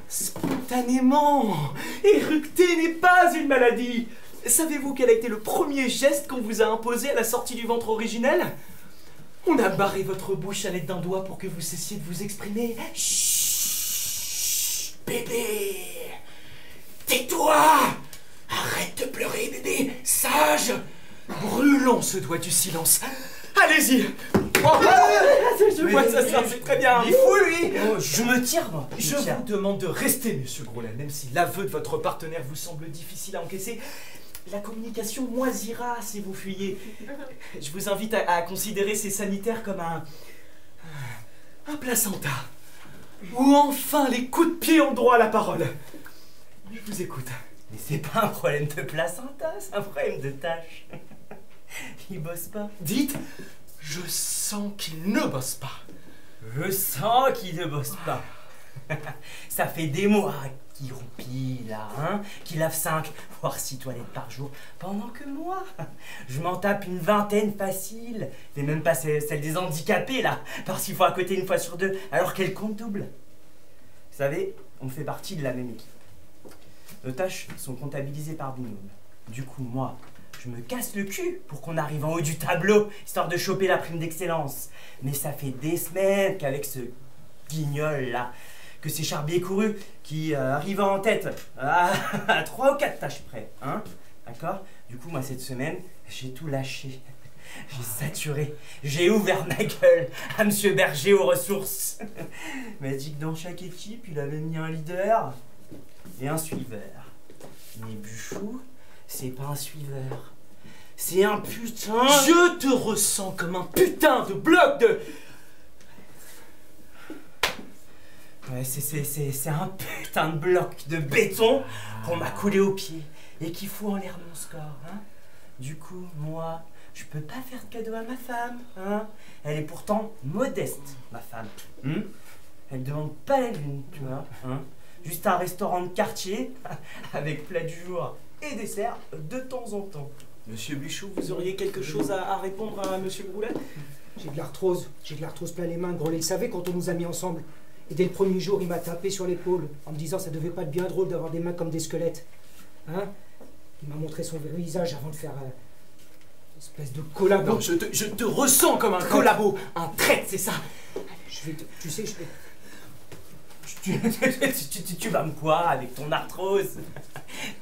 Spontanément. Éructer n'est pas une maladie. Savez-vous quel a été le premier geste qu'on vous a imposé à la sortie du ventre originel? On a barré votre bouche à l'aide d'un doigt pour que vous cessiez de vous exprimer. Chut, bébé. Tais-toi. Arrête de pleurer, bébé. Sage. Brûlons ce doigt du silence. Allez-y. Je vois que ça se passe très bien. Il est fou, lui. Je me tire, moi. Je vous demande de rester, monsieur Groulet, même si l'aveu de votre partenaire vous semble difficile à encaisser. La communication moisira si vous fuyez. Je vous invite à considérer ces sanitaires comme un placenta. Où enfin les coups de pied ont droit à la parole. Je vous écoute. Mais c'est pas un problème de placenta, c'est un problème de tâche. Il bosse pas. Dites, je sens qu'il ne bosse pas. Je sens qu'il ne bosse pas. Ça fait des mois qu'il roupille là, hein, qu'il lave 5 voire 6 toilettes par jour, pendant que moi, je m'en tape une vingtaine facile. Et même pas celle des handicapés là, parce qu'il faut à côté une fois sur 2, alors qu'elle compte double. Vous savez, on fait partie de la même équipe. Nos tâches sont comptabilisées par binôme. Du coup, moi, je me casse le cul pour qu'on arrive en haut du tableau, histoire de choper la prime d'excellence. Mais ça fait des semaines qu'avec ce guignol là, que c'est Charbier Couru qui arrive en tête à 3 ou 4 tâches près, hein, d'accord? Du coup, moi, cette semaine, j'ai tout lâché. J'ai saturé, j'ai ouvert ma gueule à Monsieur Berger aux ressources. Il m'a dit que dans chaque équipe, il avait mis un leader et un suiveur. Mais Buchou, c'est pas un suiveur. C'est un putain... Je te ressens comme un putain de bloc de... Ouais, c'est un putain de bloc de béton qu'on m'a coulé au pied et qui fout en l'air mon score, hein. Du coup, moi, je peux pas faire de cadeau à ma femme, hein. Elle est pourtant modeste, ma femme. Elle demande pas la lune, tu vois, hein. Juste un restaurant de quartier avec plat du jour et dessert de temps en temps. Monsieur Buchou, vous auriez quelque chose à répondre à Monsieur Broulet? J'ai de l'arthrose plein les mains. Gros, il le savait quand on nous a mis ensemble. Et dès le premier jour, il m'a tapé sur l'épaule en me disant ça devait pas être bien drôle d'avoir des mains comme des squelettes. Hein? Il m'a montré son vrai visage avant de faire une espèce de collabo. Non, je te ressens comme un collabo, un traître, c'est ça. Tu sais, je vais... Tu vas me quoi avec ton arthrose?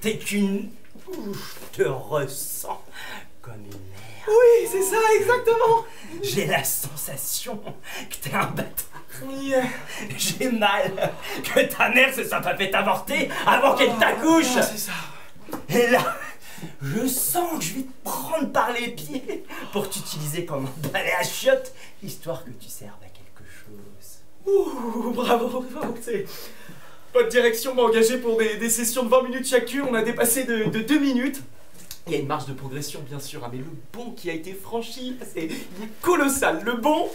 T'es qu'une... Je te ressens comme une merde. Oui, c'est ça, exactement. J'ai la sensation que t'es un bâtard. Oui. J'ai mal que ta mère se soit pas fait avorter avant qu'elle t'accouche. C'est ça. Et là, je sens que je vais te prendre par les pieds pour t'utiliser comme un balai à chiottes, histoire que tu serves à quelque chose. Ouh, bravo. Votre direction m'a engagé pour des sessions de 20 minutes chacune. On a dépassé de 2 minutes. Il y a une marge de progression, bien sûr, hein, mais le bond qui a été franchi, il est colossal. Le bond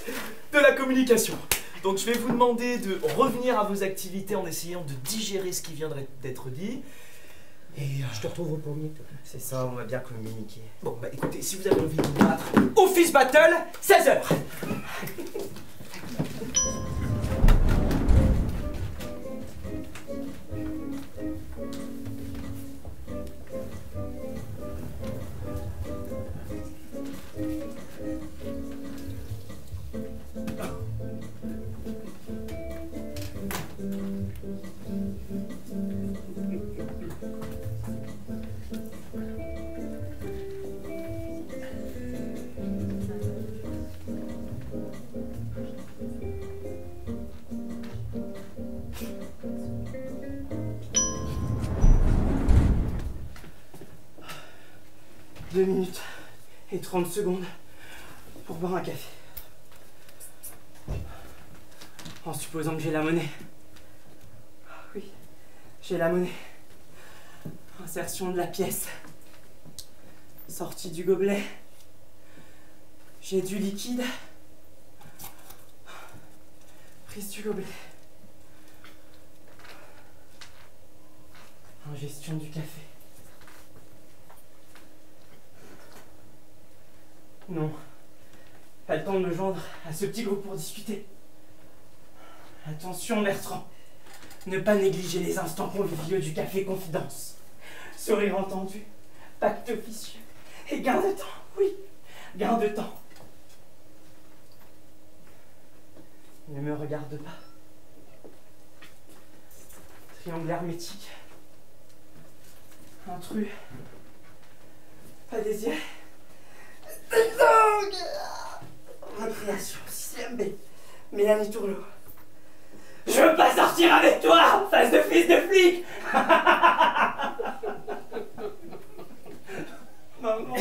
de la communication. Donc je vais vous demander de revenir à vos activités en essayant de digérer ce qui vient d'être dit. Et Je te retrouve au premier. c'est ça, on va bien communiquer. bon, bah écoutez, si vous avez envie de vous battre, Office Battle, 16h. Deux minutes et 30 secondes pour boire un café. En supposant que j'ai la monnaie. Oui, j'ai la monnaie. Insertion de la pièce. Sortie du gobelet. J'ai du liquide. Prise du gobelet. Ingestion du café. Non, pas le temps de me joindre à ce petit groupe pour discuter. Attention Bertrand, ne pas négliger les instants conviviaux du café confidence. Sourire entendu, pacte officieux et gain de temps, oui, gain de temps. Ne me regarde pas. Triangle hermétique. Intrus. Pas désiré. Récréation, 6ème B. Mélanie Tourlot. Je veux pas sortir avec toi, face de fils de flic. Maman.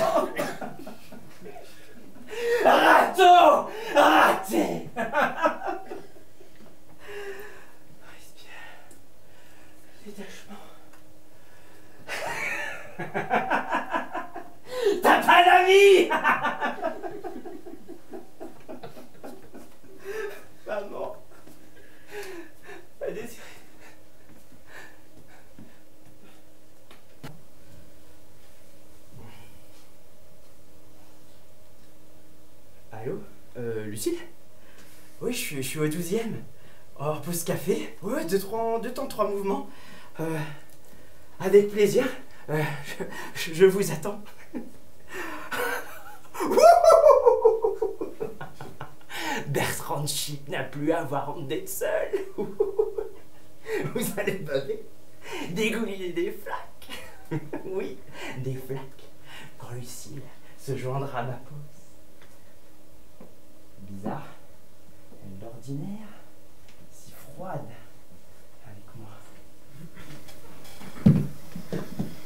Râteau. Raté. Respire. Détachement. T'as pas d'amis. Maman. Pas désiré. Allô, Lucille? Oui, je suis au 12e. Oh, pause café. Ouais, deux temps, 3 mouvements. Avec plaisir. Je vous attends. Bertrand Chip n'a plus à avoir honte d'être seul. Vous allez baver, dégouiner des flaques. Oui, des flaques. Quand Lucille se joindra à ma pause. bizarre. L'ordinaire, si froide avec moi.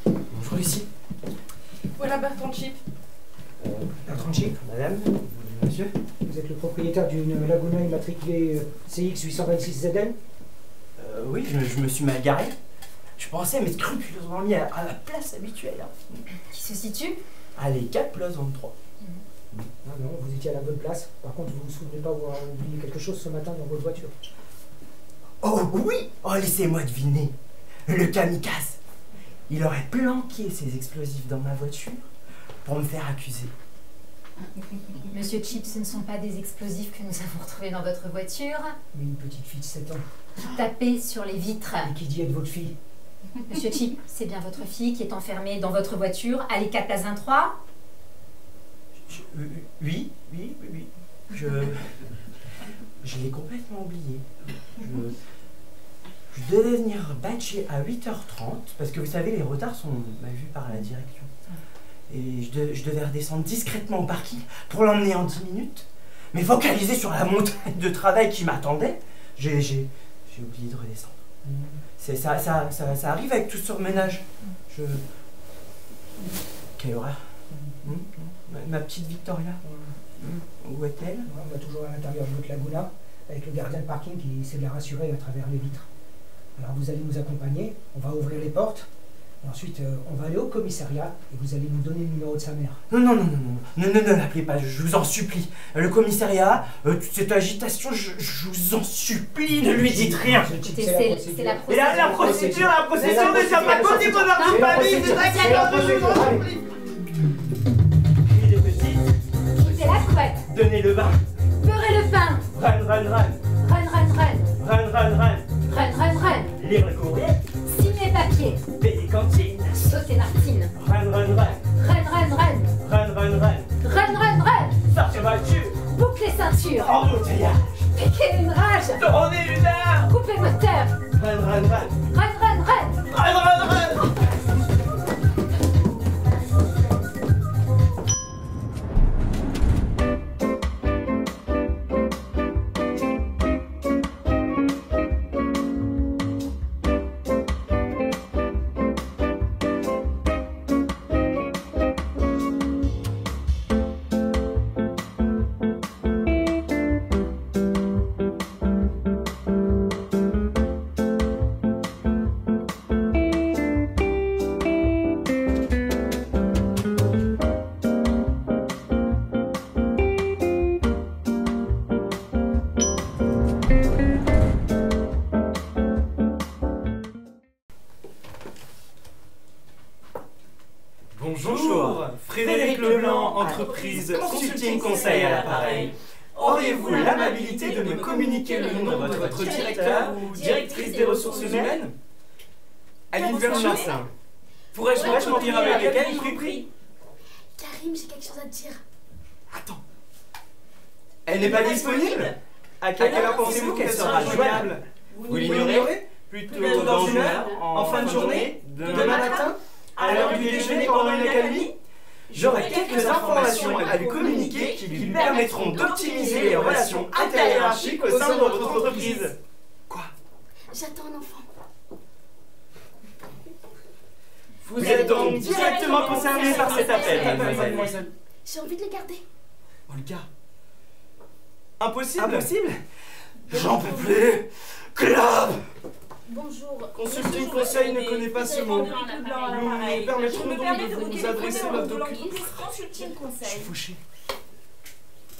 Bonjour Lucie. Voilà Bertrand Chip. Bertrand Chip, Madame, monsieur. vous êtes le propriétaire d'une Laguna immatriculée CX 826ZN? Oui, je me suis mal garé. Je pensais mais scrupuleusement mis à la place habituelle. Hein. Qui se situe? Allez, 4 Place 23. Non, non, vous étiez à la bonne place. Par contre, vous vous souvenez pas avoir oublié quelque chose ce matin dans votre voiture? Oh oui! Oh, laissez-moi deviner. Le kamikaze. Il aurait planqué ses explosifs dans ma voiture pour me faire accuser. Monsieur Chip, ce ne sont pas des explosifs que nous avons retrouvés dans votre voiture. Mais une petite fille de 7 ans. Qui tapaient sur les vitres. Et qui dit être votre fille? Monsieur Chip, c'est bien votre fille qui est enfermée dans votre voiture à l'E4 Place 23? Oui. Je l'ai complètement oublié. Je devais venir batcher à 8h30 parce que vous savez, les retards sont vus par la direction. Et je devais redescendre discrètement au parking pour l'emmener en 10 minutes. Mais focalisé sur la montagne de travail qui m'attendait, j'ai oublié de redescendre. Ça arrive avec tout ce surmenage. Quelle horreur. Ma petite Victoria. Où est-elle? On va toujours à l'intérieur de votre Laguna, avec le gardien de parking qui essaie de la rassurer à travers les vitres. Alors vous allez nous accompagner, on va ouvrir les portes, et ensuite on va aller au commissariat, et vous allez nous donner le numéro de sa mère. Non, ne l'appelez pas, je vous en supplie. Le commissariat, toute cette agitation, je vous en supplie, ne lui dites rien. Écoutez, c'est la procédure. Et la procédure ne tient pas compte de mon ordre pas vie, c'est d'accord. Quittez la couette. Donnez le vin. Beurrez le pain. Run. Run. Lire le courrier. Signer papier. Payer cantine. Sauter nartine. Run. Run. Sortir voiture. Boucler ceinture. Embouteillage. Piquer une rage. Tourner une heure. Couper moteur. Run. Run. Bonjour, Frédéric Leblanc, entreprise Consulting Conseil à l'appareil. Auriez-vous l'amabilité de me communiquer le nom de votre directeur ou directrice des ressources humaines? Aline Verchassin. Pourrais-je m'en dire avec elle, Prix? Karim, j'ai quelque chose à te dire. Attends. Elle n'est pas disponible? À quelle heure pensez-vous qu'elle sera joignable? Vous l'ignorez? Plutôt dans une heure? En fin de journée? Demain matin? À l'heure du déjeuner pendant une académie? J'aurai quelques informations à lui communiquer qui lui permettront d'optimiser les relations interhiérarchiques au sein de votre entreprise. Quoi? J'attends un enfant. Vous êtes donc directement concerné par cet appel, mademoiselle. J'ai envie de les garder. Olga. Impossible? J'en peux plus. Club. Bonjour. Consulting Conseil ne connaît pas ce mot. Nous permettrons donc de vous adresser notre document. Consulting Conseil. Je suis fauché.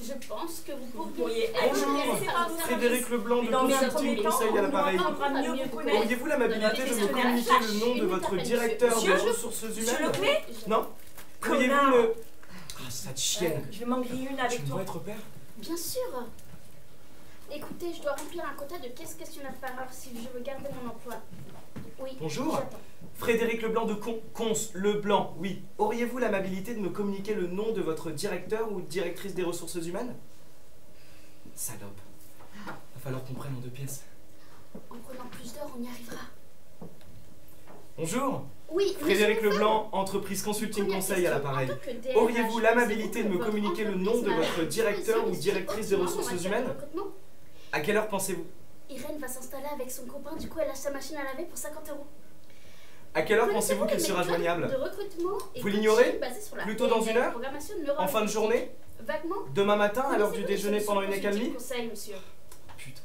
Je pense que vous pourriez pourriez être Bonjour. intéressé par nos Frédéric Leblanc de Dans un Consulting premier temps, Conseil à l'appareil. on apprendra mieux vous connaître. Auriez-vous l'amabilité de me communiquer le nom de votre directeur des ressources humaines? Non? Pourriez-vous me... Ah, cette chienne. Je vais m'en griller une Tu avec me toi. dois être père? Bien sûr. Écoutez, je dois remplir un quota de 15 questionnaires par heure si je veux garder mon emploi. Oui. Bonjour. J'attends. Frédéric Leblanc de Cons Leblanc, oui. Auriez-vous l'amabilité de me communiquer le nom de votre directeur ou directrice des ressources humaines? Salope. Va falloir qu'on prenne en 2 pièces. En prenant plus d'heures, on y arrivera. Bonjour. Oui, Frédéric monsieur Leblanc, entreprise Consulting Première Conseil à question. l'appareil. En tant que DRH, Auriez-vous l'amabilité de me votre communiquer le nom de entreprise votre n'a directeur ou aucune directrice des solution ressources en matière de humaines? recrutement. À quelle heure pensez-vous? Irène va s'installer avec son copain, du coup elle lâche sa machine à laver pour 50 €. À quelle heure Connaissez-vous pensez-vous qu'elle les sera méthodes joignable? de recrutement et Vous l'ignorez? coaching basées sur la Plutôt dans PNL, une heure? programmation En fin de journée? Vaguement. Demain matin, à l'heure du Connaissez-vous les déjeuner solutions pendant une consulting accalmie? conseil, monsieur. Putain,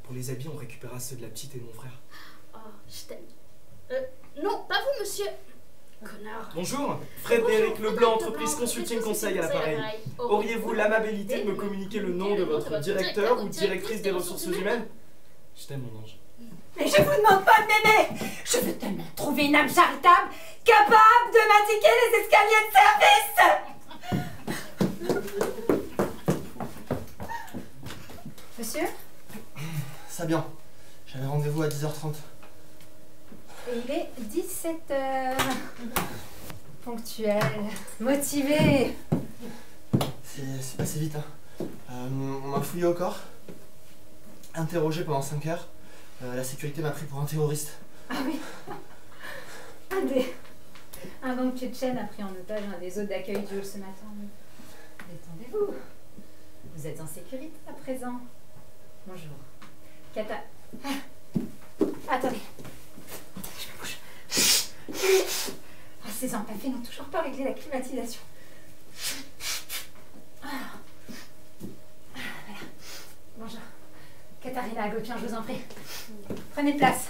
pour les habits, on récupérera ceux de la petite et de mon frère. Oh, je t'aime. Non, pas vous, monsieur. Connard. Bonjour, Frédéric Leblanc, entreprise Consulting Conseil à l'appareil. Auriez-vous l'amabilité de me communiquer le nom de votre directeur ou directrice des ressources humaines? Je t'aime, mon ange. Mais je vous demande pas de m'aimer. Je veux tellement trouver une âme charitable capable de m'indiquer les escaliers de service. Monsieur? Ça bien. J'avais rendez-vous à 10h30. Et il est 17h. Ponctuel, motivé. C'est passé vite, hein. On m'a fouillé au corps, interrogé pendant 5 heures. La sécurité m'a pris pour un terroriste. Ah oui. Un gang tchétchène a pris en otage un des hôtes d'accueil du hall ce matin. Détendez-vous. Vous êtes en sécurité à présent. Bonjour. Kata. Attendez. Je me bouge. Oh, ces empaffés n'ont toujours pas réglé la climatisation. Voilà. Bonjour. Katharina Agopien, je vous en prie. Prenez place.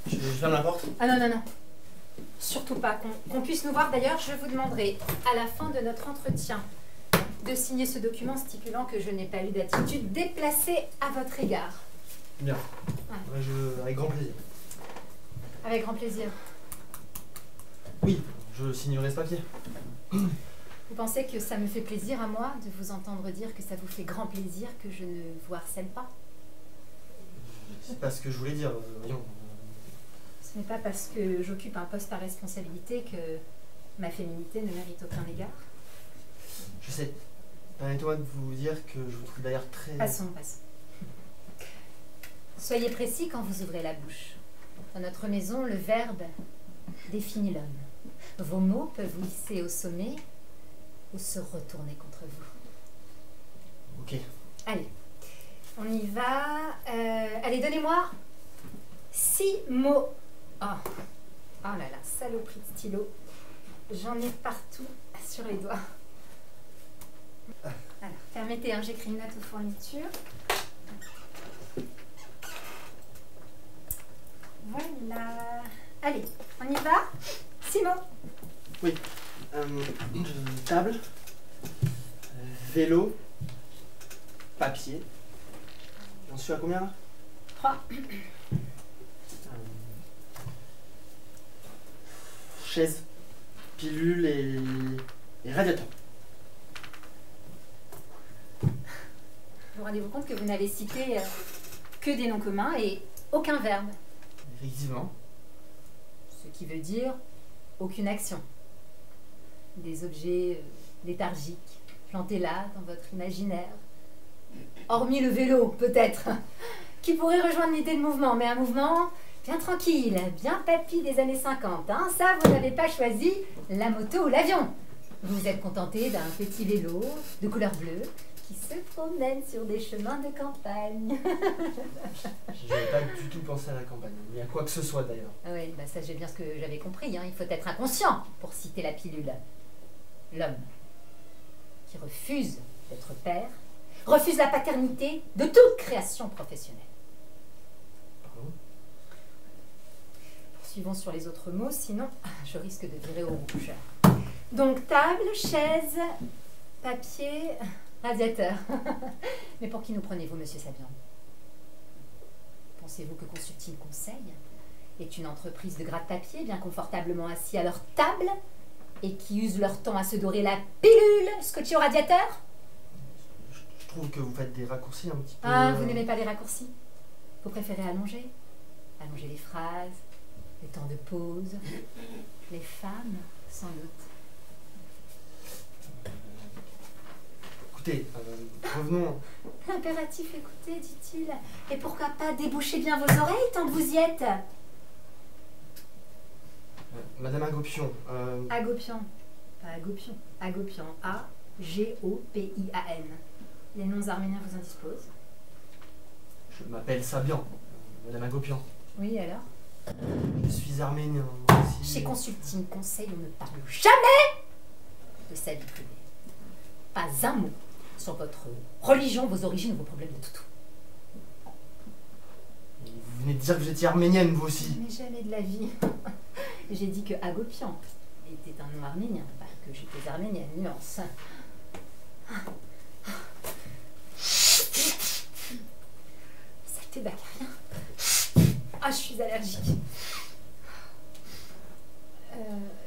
Je ferme la porte. Ah non, non, non. Surtout pas. Qu'on puisse nous voir d'ailleurs, je vous demanderai à la fin de notre entretien de signer ce document stipulant que je n'ai pas eu d'attitude déplacée à votre égard. Bien. Ouais. Avec grand plaisir. Avec grand plaisir. Oui, je signerai ce papier. Vous pensez que ça me fait plaisir à moi de vous entendre dire que ça vous fait grand plaisir que je ne vous harcèle pas? C'est pas ce que je voulais dire, voyons. Ce n'est pas parce que j'occupe un poste à responsabilité que ma féminité ne mérite aucun égard. Je sais. Permettez-moi de vous dire que je vous trouve d'ailleurs très... Passons. Soyez précis quand vous ouvrez la bouche. Dans notre maison, le verbe définit l'homme. Vos mots peuvent vous hisser au sommet ou se retourner contre vous. Ok. Allez, on y va. Allez, donnez-moi 6 mots. Oh là là, saloperie de stylo. J'en ai partout sur les doigts. Alors, permettez, j'écris une note aux fournitures. Voilà. Allez, on y va. 6 mots. Oui. Table, vélo, papier. J'en suis à combien là? 3. Chaise, pilule et radiateur. Vous rendez-vous compte que vous n'avez cité que des noms communs et aucun verbe. Effectivement. Ce qui veut dire aucune action. Des objets léthargiques, plantés là, dans votre imaginaire. Hormis le vélo, peut-être, qui pourrait rejoindre l'idée de mouvement, mais un mouvement bien tranquille, bien papy des années 50. Hein. Ça, vous n'avez pas choisi la moto ou l'avion. Vous vous êtes contenté d'un petit vélo de couleur bleue qui se promène sur des chemins de campagne. Je n'avais pas du tout pensé à la campagne, ni à quoi que ce soit d'ailleurs. Ah oui, ça j'ai bien ce que j'avais compris. Hein. Il faut être inconscient pour citer la pilule. L'homme qui refuse d'être père, refuse la paternité de toute création professionnelle. Pardon? Poursuivons sur les autres mots, sinon je risque de virer au rouge. Donc table, chaise, papier, radiateur. Mais pour qui nous prenez-vous, monsieur Sabian? Pensez-vous que Consulting Conseil est une entreprise de gratte-papier bien confortablement assis à leur table et qui usent leur temps à se dorer la pilule scotchée au radiateur? Je trouve que vous faites des raccourcis un petit peu... Ah, vous n'aimez pas les raccourcis? Vous préférez allonger? Allonger les phrases, les temps de pause, les femmes, sans doute. Écoutez, revenons... Impératif, écoutez, dit-il. Et pourquoi pas déboucher bien vos oreilles tant que vous y êtes? Madame Agopion, Agopian. Pas Agopion. Agopian. A-G-O-P-I-A-N. Les noms arméniens vous indisposent? je m'appelle Sabian. Madame Agopian. Oui, alors? Je suis arménien, moi aussi. Chez Consulting Conseil, on ne parle jamais de sa vie privée. Pas un mot sur votre religion, vos origines, vos problèmes de toutou. Et vous venez de dire que vous étiez arménienne, vous aussi. Mais jamais de la vie. J'ai dit que Agopian était un nom arménien, pas que j'étais arménienne, nuance. Saleté bacarien. Ah, je suis allergique.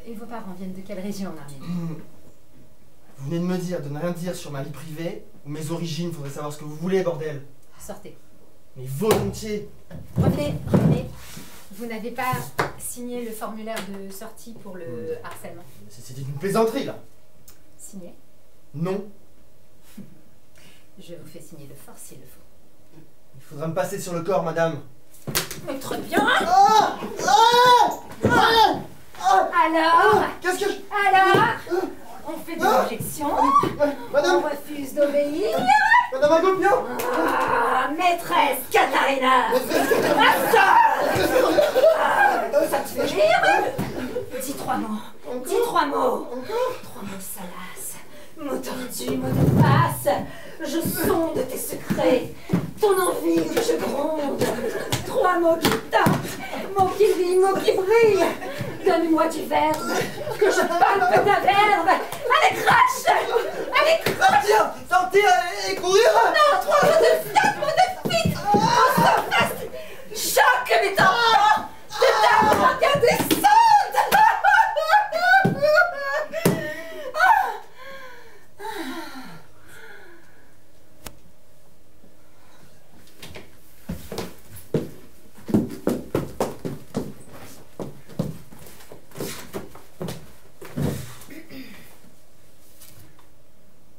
Et vos parents viennent de quelle région en Arménie? Vous venez de me dire de ne rien dire sur ma vie privée ou mes origines, faudrait savoir ce que vous voulez, bordel. Sortez. Mais volontiers. Revenez, revenez. Vous n'avez pas signé le formulaire de sortie pour le harcèlement. C'est une plaisanterie, là. Signé. Non. Je vous fais signer de force s'il le faut. Il faudra me passer sur le corps, madame. Mais très bien. Ah Alors Qu'est-ce que je... Alors on fait des objections. Madame, On refuse d'obéir. Madame Agopian. Ah, maîtresse Katharina. Ma sœur. Ça te fait rire? Dis 3 mots. Dis 3 mots. 3 mots salaces. Mots tordus, mots de passe. Je sonde tes secrets. Ton envie que je gronde. 3 mots qui tentent. Mots qui riment, mots qui brillent. Donne-moi du verbe. Que je palpe ta verbe. Allez, crache. Allez, crache. Sortir et courir. Non, 3 mots de fiat, mots de fit. On s'en fasse. Choc, mes enfants. De ta manque indécente.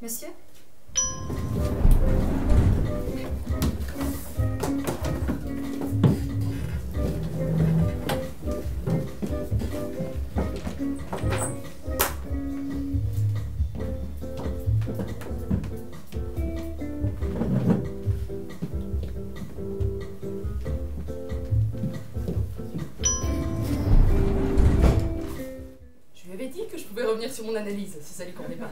Monsieur? Je lui avais dit que je pouvais revenir sur mon analyse, si ça lui convenait pas.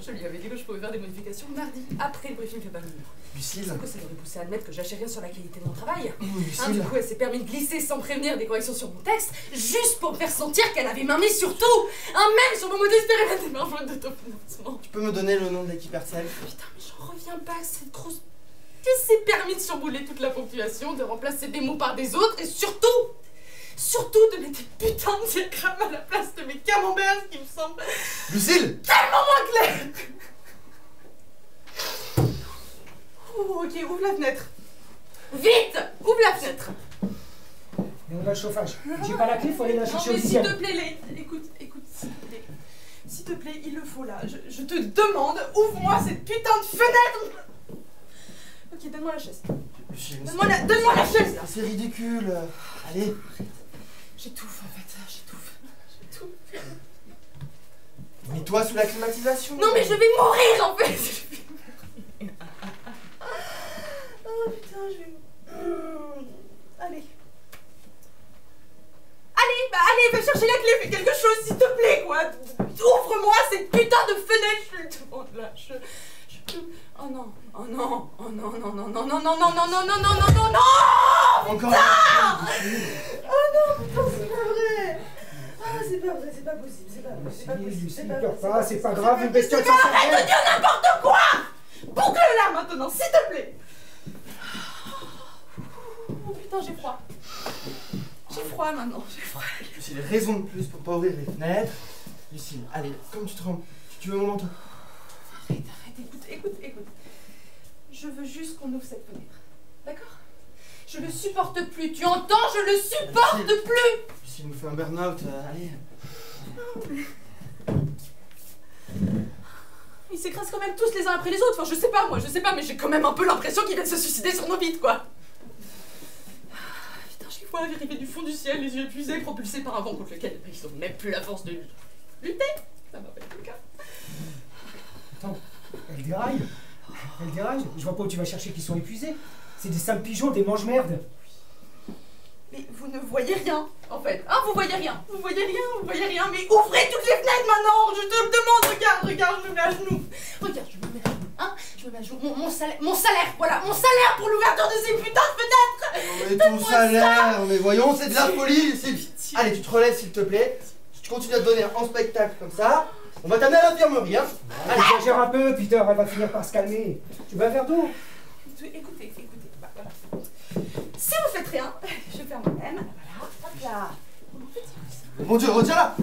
Je lui avais dit que je pouvais faire des modifications mardi, après le briefing fait pas minute. Lucille. Sauf que ça l'aurait poussé à admettre que j'achais rien sur la qualité de mon travail. Du Lucille. coup, elle s'est permis de glisser sans prévenir des corrections sur mon texte, juste pour me faire sentir qu'elle avait main mise sur tout, même sur mon modèle expérimenté des marges d'autofinancement. Tu peux me donner le nom de l'équipe Herzl? Putain, mais j'en reviens pas, cette grosse... Qui s'est permis de chambouler toute la ponctuation, de remplacer des mots par des autres, et surtout de mettre des putains de diagrammes à la place de mes camemberts, ce qui me semble Lucille. tellement moins clair. Oh, ok, ouvre la fenêtre. Vite, ouvre la fenêtre. Mais on a le chauffage. J'ai pas la clé, faut aller la Non chercher au mais s'il dixième. te plaît, écoute, s'il te plaît, il le faut là. Je te demande, ouvre-moi cette putain de fenêtre. Ok, donne-moi la chaise. Lucille, Donne-moi la chaise là. c'est ridicule. Allez. J'étouffe en fait, j'étouffe. Mets-toi sous la climatisation. Non mais je vais mourir en fait. Oh putain, je vais... Allez. Allez, va chercher la clé, fais quelque chose s'il te plaît quoi. Ouvre-moi cette putain de fenêtre, je le demande là. Oh non, oh non, oh non, non, non, non, non, non, non, non, non, non, non, non, non, non. Encore. Oh non, putain, c'est pas vrai. Ah, c'est pas vrai, c'est pas possible, c'est pas vrai, c'est pas possible. Lucie, pleure pas, c'est pas grave, une bestiole sans Arrête de cervelle. dire n'importe quoi. Boucle-la maintenant, s'il te plaît. Oh putain, j'ai froid. J'ai froid maintenant, j'ai froid. Lucille, raison de plus pour pas ouvrir les fenêtres. Lucille, allez, comme tu te rends. Tu veux mon manteau? Arrête, écoute. Je veux juste qu'on ouvre cette fenêtre. D'accord? Je le supporte plus, tu entends? Je le supporte plus. Lucille nous fait un burn-out, allez. Ils s'écrasent quand même tous les uns après les autres. Enfin, je sais pas, mais j'ai quand même un peu l'impression qu'ils viennent se suicider sur nos vides, quoi. Putain, chaque fois arriver du fond du ciel, les yeux épuisés, propulsés par un vent contre lequel ils n'ont même plus la force de lutter. Ça m'a pas été le cas. Attends, elle déraille. Elle déraille. Je vois pas où tu vas chercher qu'ils sont épuisés. C'est des sales pigeons, des mange-merdes. Mais vous ne voyez rien, en fait. Hein, vous voyez rien. Vous voyez rien. Mais ouvrez toutes les fenêtres maintenant. Je te le demande. Regarde, je me mets à genoux. Regarde, je me mets à genoux. Hein, je me mets à genoux. Mon salaire, voilà. Mon salaire pour l'ouverture de ces putains de fenêtres. Mais ton salaire, mais voyons, c'est de la folie, Sylvie. Allez, tu te relèves s'il te plaît. Si tu continues à te donner en spectacle comme ça, on va t'amener à l'infirmerie, hein. Allez, exagère un peu, Peter, elle va finir par se calmer. Tu veux un verre d'eau? Écoutez. Bah, voilà. Si vous faites rien, je vais faire moi-même. Voilà, hop là. Mon Dieu, retiens-la.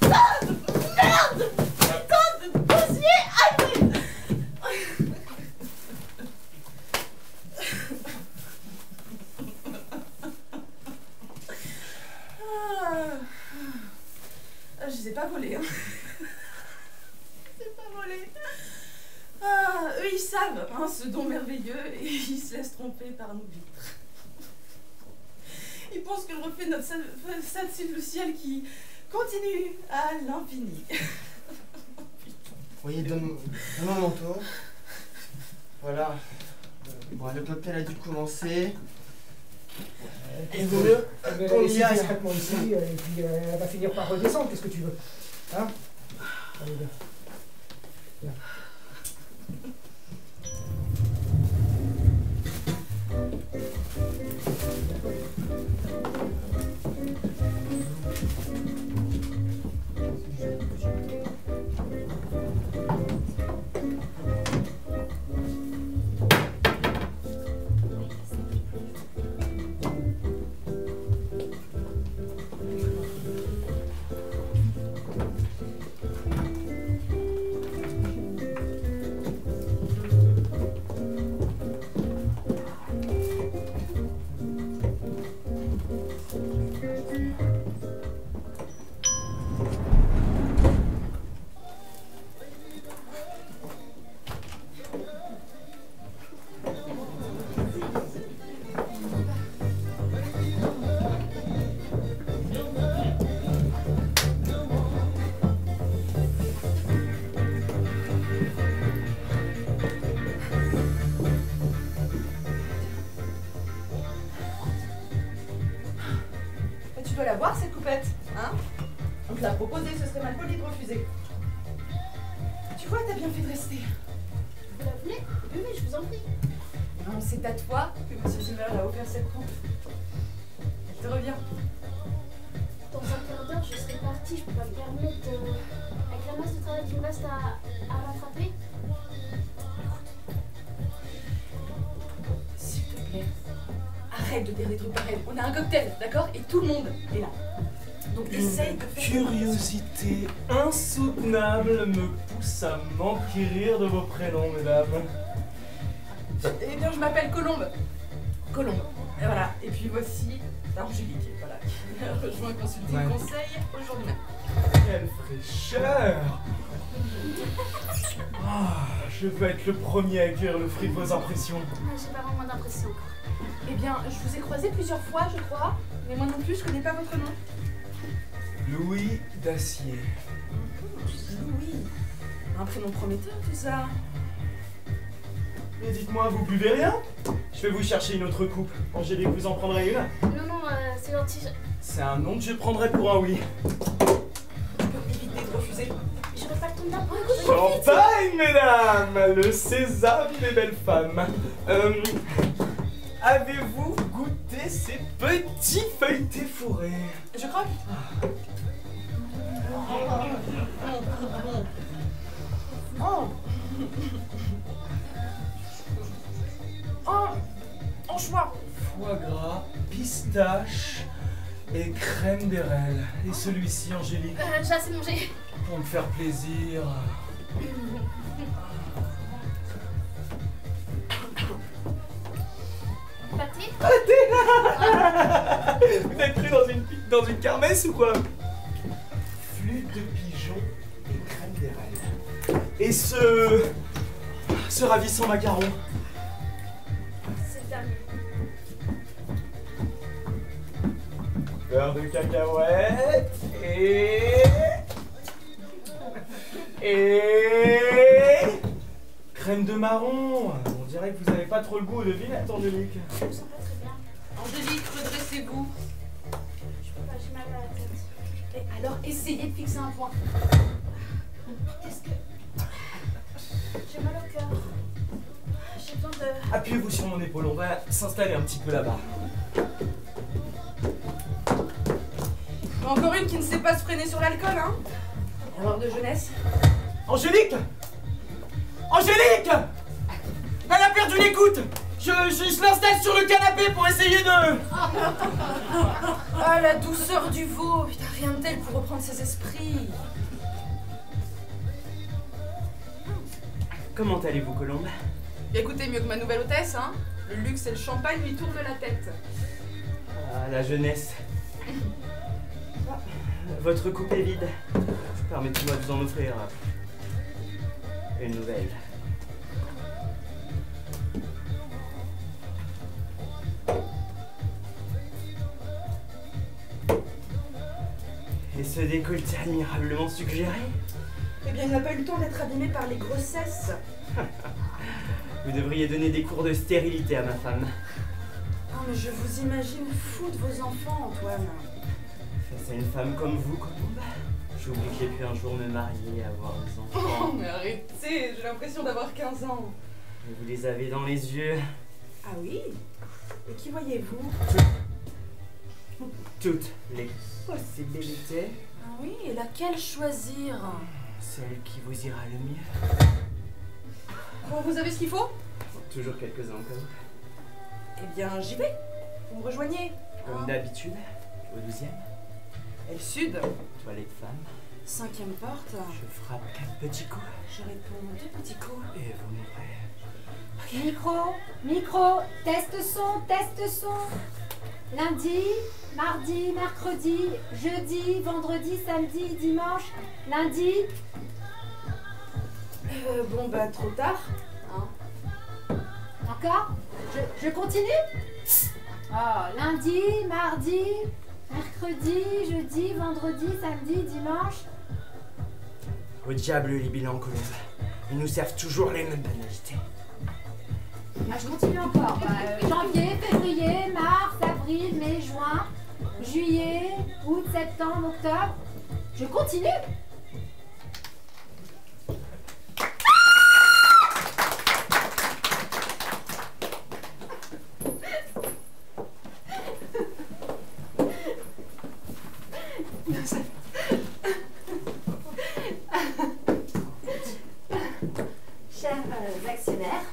Merde! Putain de dossier! Je les ai pas volés, hein. Eux ils savent hein, ce don merveilleux et ils se laissent tromper par nos vitres. Ils pensent que le reflet de notre salle le ciel qui continue à l'infini. Oui, donne-moi mon manteau. Voilà. Bon, le cocktail a dû commencer. Et vaut mieux qu'on y aille. Discrètement ici, et puis elle va finir par redescendre, qu'est-ce que tu veux? Hein? Allez, viens. Viens. Tu dois la voir cette coupette, hein? On te l'a proposé, ce serait mal poli de refuser. Tu vois, t'as bien fait de rester. Vous la voulez? Oui, je vous en prie. Non, c'est à toi que M. Zimmer a offert cette coupe. Elle te revient. Dans un quart d'heure, je serai partie, je peux pas me permettre avec la masse de travail qui me reste à rattraper. S'il te plaît, arrête de dire des trucs pareils. On a un cocktail, d'accord? Et tout le monde est là. Donc essaye de faire... Curiosité insoutenable me pousse à m'enquérir de vos prénoms, mesdames. Eh bien, je m'appelle Colombe. Colombe. Et voilà. Et puis voici Angélique, voilà, qui a rejoint consulter le conseil aujourd'hui même. Quelle fraîcheur! Je veux être le premier à accueillir le fruit de vos impressions. J'ai pas vraiment d'impression. Eh bien, je vous ai croisé plusieurs fois, je crois, mais moi non plus, je connais pas votre nom. Louis d'Acier. Louis. Un prénom prometteur, tout ça. Mais dites-moi, vous buvez rien? Je vais vous chercher une autre coupe. Angélique, vous en prendrez une? Non, c'est gentil. C'est un nom que je prendrais pour un oui. Tu peux éviter de refuser. J'aurais pas le temps d'apprendre. Champagne, mesdames! Le sésame des belles femmes. Avez-vous goûté ces petits feuilletés fourrés? Je croque. Anchois. Foie gras, pistache et crème d'érel. Et celui-ci, Angélique, J'ai assez mangé. pour me faire plaisir. Pâté? Vous êtes pris dans une kermesse ou quoi? Flûte de pigeon et crème d'érel. Et ce ravissant macaron. beurre de cacahuète et crème de marron. On dirait que vous avez pas trop le goût de vinaitre, Angélique. Je me sens pas très bien. Angélique, redressez-vous. Je peux pas, j'ai mal à la tête. Et alors, essayez de fixer un point. Qu'est-ce que... J'ai mal au cœur. J'ai besoin de... Appuyez-vous sur mon épaule, on va s'installer un petit peu là-bas. Encore une qui ne sait pas se freiner sur l'alcool, hein? Erreur de jeunesse. Angélique! Angélique! Elle a perdu l'écoute! Je l'installe sur le canapé pour essayer de... Ah, la douceur du veau. Putain, rien de tel pour reprendre ses esprits. Comment allez-vous, Colombe? Écoutez, mieux que ma nouvelle hôtesse, hein? Le luxe et le champagne lui tournent la tête. Ah, la jeunesse. Votre coupe est vide. Permettez-moi de vous en offrir une nouvelle. Et ce décolleté admirablement suggéré? Eh bien, il n'a pas eu le temps d'être abîmé par les grossesses. Vous devriez donner des cours de stérilité à ma femme. Ah, mais je vous imagine fou de vos enfants, Antoine. Face à une femme comme vous, Colombe, j'oublie que j'ai pu un jour me marier et avoir des Oh, enfants. mais arrêtez, j'ai l'impression d'avoir 15 ans. Et vous les avez dans les yeux. Ah oui? Et qui voyez-vous? Toutes les possibilités. Ah oui, et laquelle choisir? Celle qui vous ira le mieux. Bon, vous avez ce qu'il faut? Toujours quelques-uns comme Eh bien, j'y vais. Vous me rejoignez. Comme d'habitude, au 12e, Et le sud? toilette femme. 5e porte. Je frappe 4 petits coups Je réponds 2 petits coups. et vous mourrez. Micro, test son. Lundi, mardi, mercredi, jeudi, vendredi, samedi, dimanche, lundi. Bon, bah, trop tard. Hein? Encore? Je continue? Oh, lundi, mardi, mercredi, jeudi, vendredi, samedi, dimanche. Au diable les bilans, Colombe. Ils nous servent toujours les mêmes banalités. Ah, je continue encore. Janvier, février, mars, avril, mai, juin, juillet, août, septembre, octobre. Je continue. Chers actionnaires,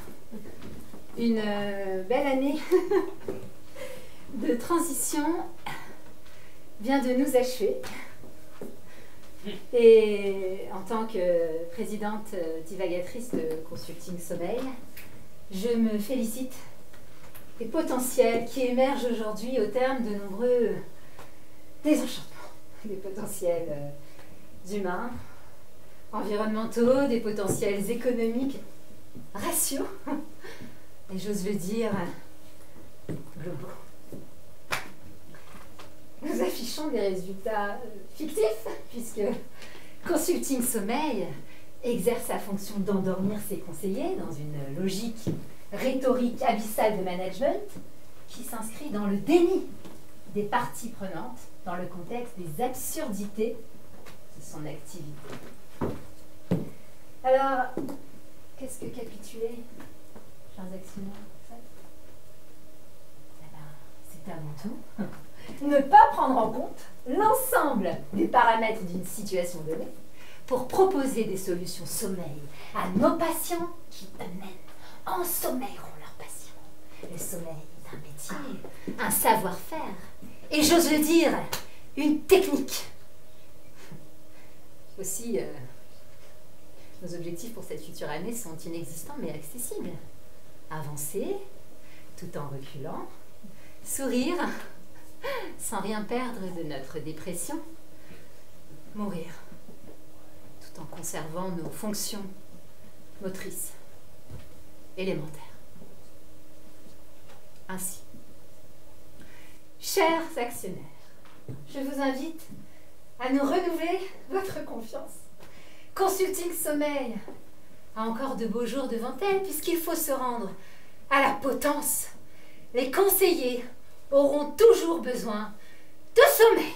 une belle année de transition vient de nous achever. Et en tant que présidente divagatrice de Consulting Sommeil, je me félicite des potentiels qui émergent aujourd'hui au terme de nombreux désenchantements. Des potentiels humains, environnementaux, des potentiels économiques, raciaux, et j'ose le dire, globaux. Nous affichons des résultats fictifs, puisque Consulting Sommeil exerce sa fonction d'endormir ses conseillers dans une logique rhétorique abyssale de management qui s'inscrit dans le déni des parties prenantes dans le contexte des absurdités de son activité. Alors, qu'est-ce que capituler, chers actionnaires, en fait? Eh ben, c'est avant tout ne pas prendre en compte l'ensemble des paramètres d'une situation donnée pour proposer des solutions sommeil à nos patients qui eux-mêmes ensommeilleront leurs patients. Le sommeil est un métier, un savoir-faire, et j'ose le dire, une technique. Aussi, nos objectifs pour cette future année sont inexistants mais accessibles. Avancer, tout en reculant, sourire, sans rien perdre de notre dépression, mourir, tout en conservant nos fonctions motrices, élémentaires. Ainsi, chers actionnaires, je vous invite à nous renouveler votre confiance. Consulting Sommeil a encore de beaux jours devant elle puisqu'il faut se rendre à la potence. Les conseillers auront toujours besoin de sommeil.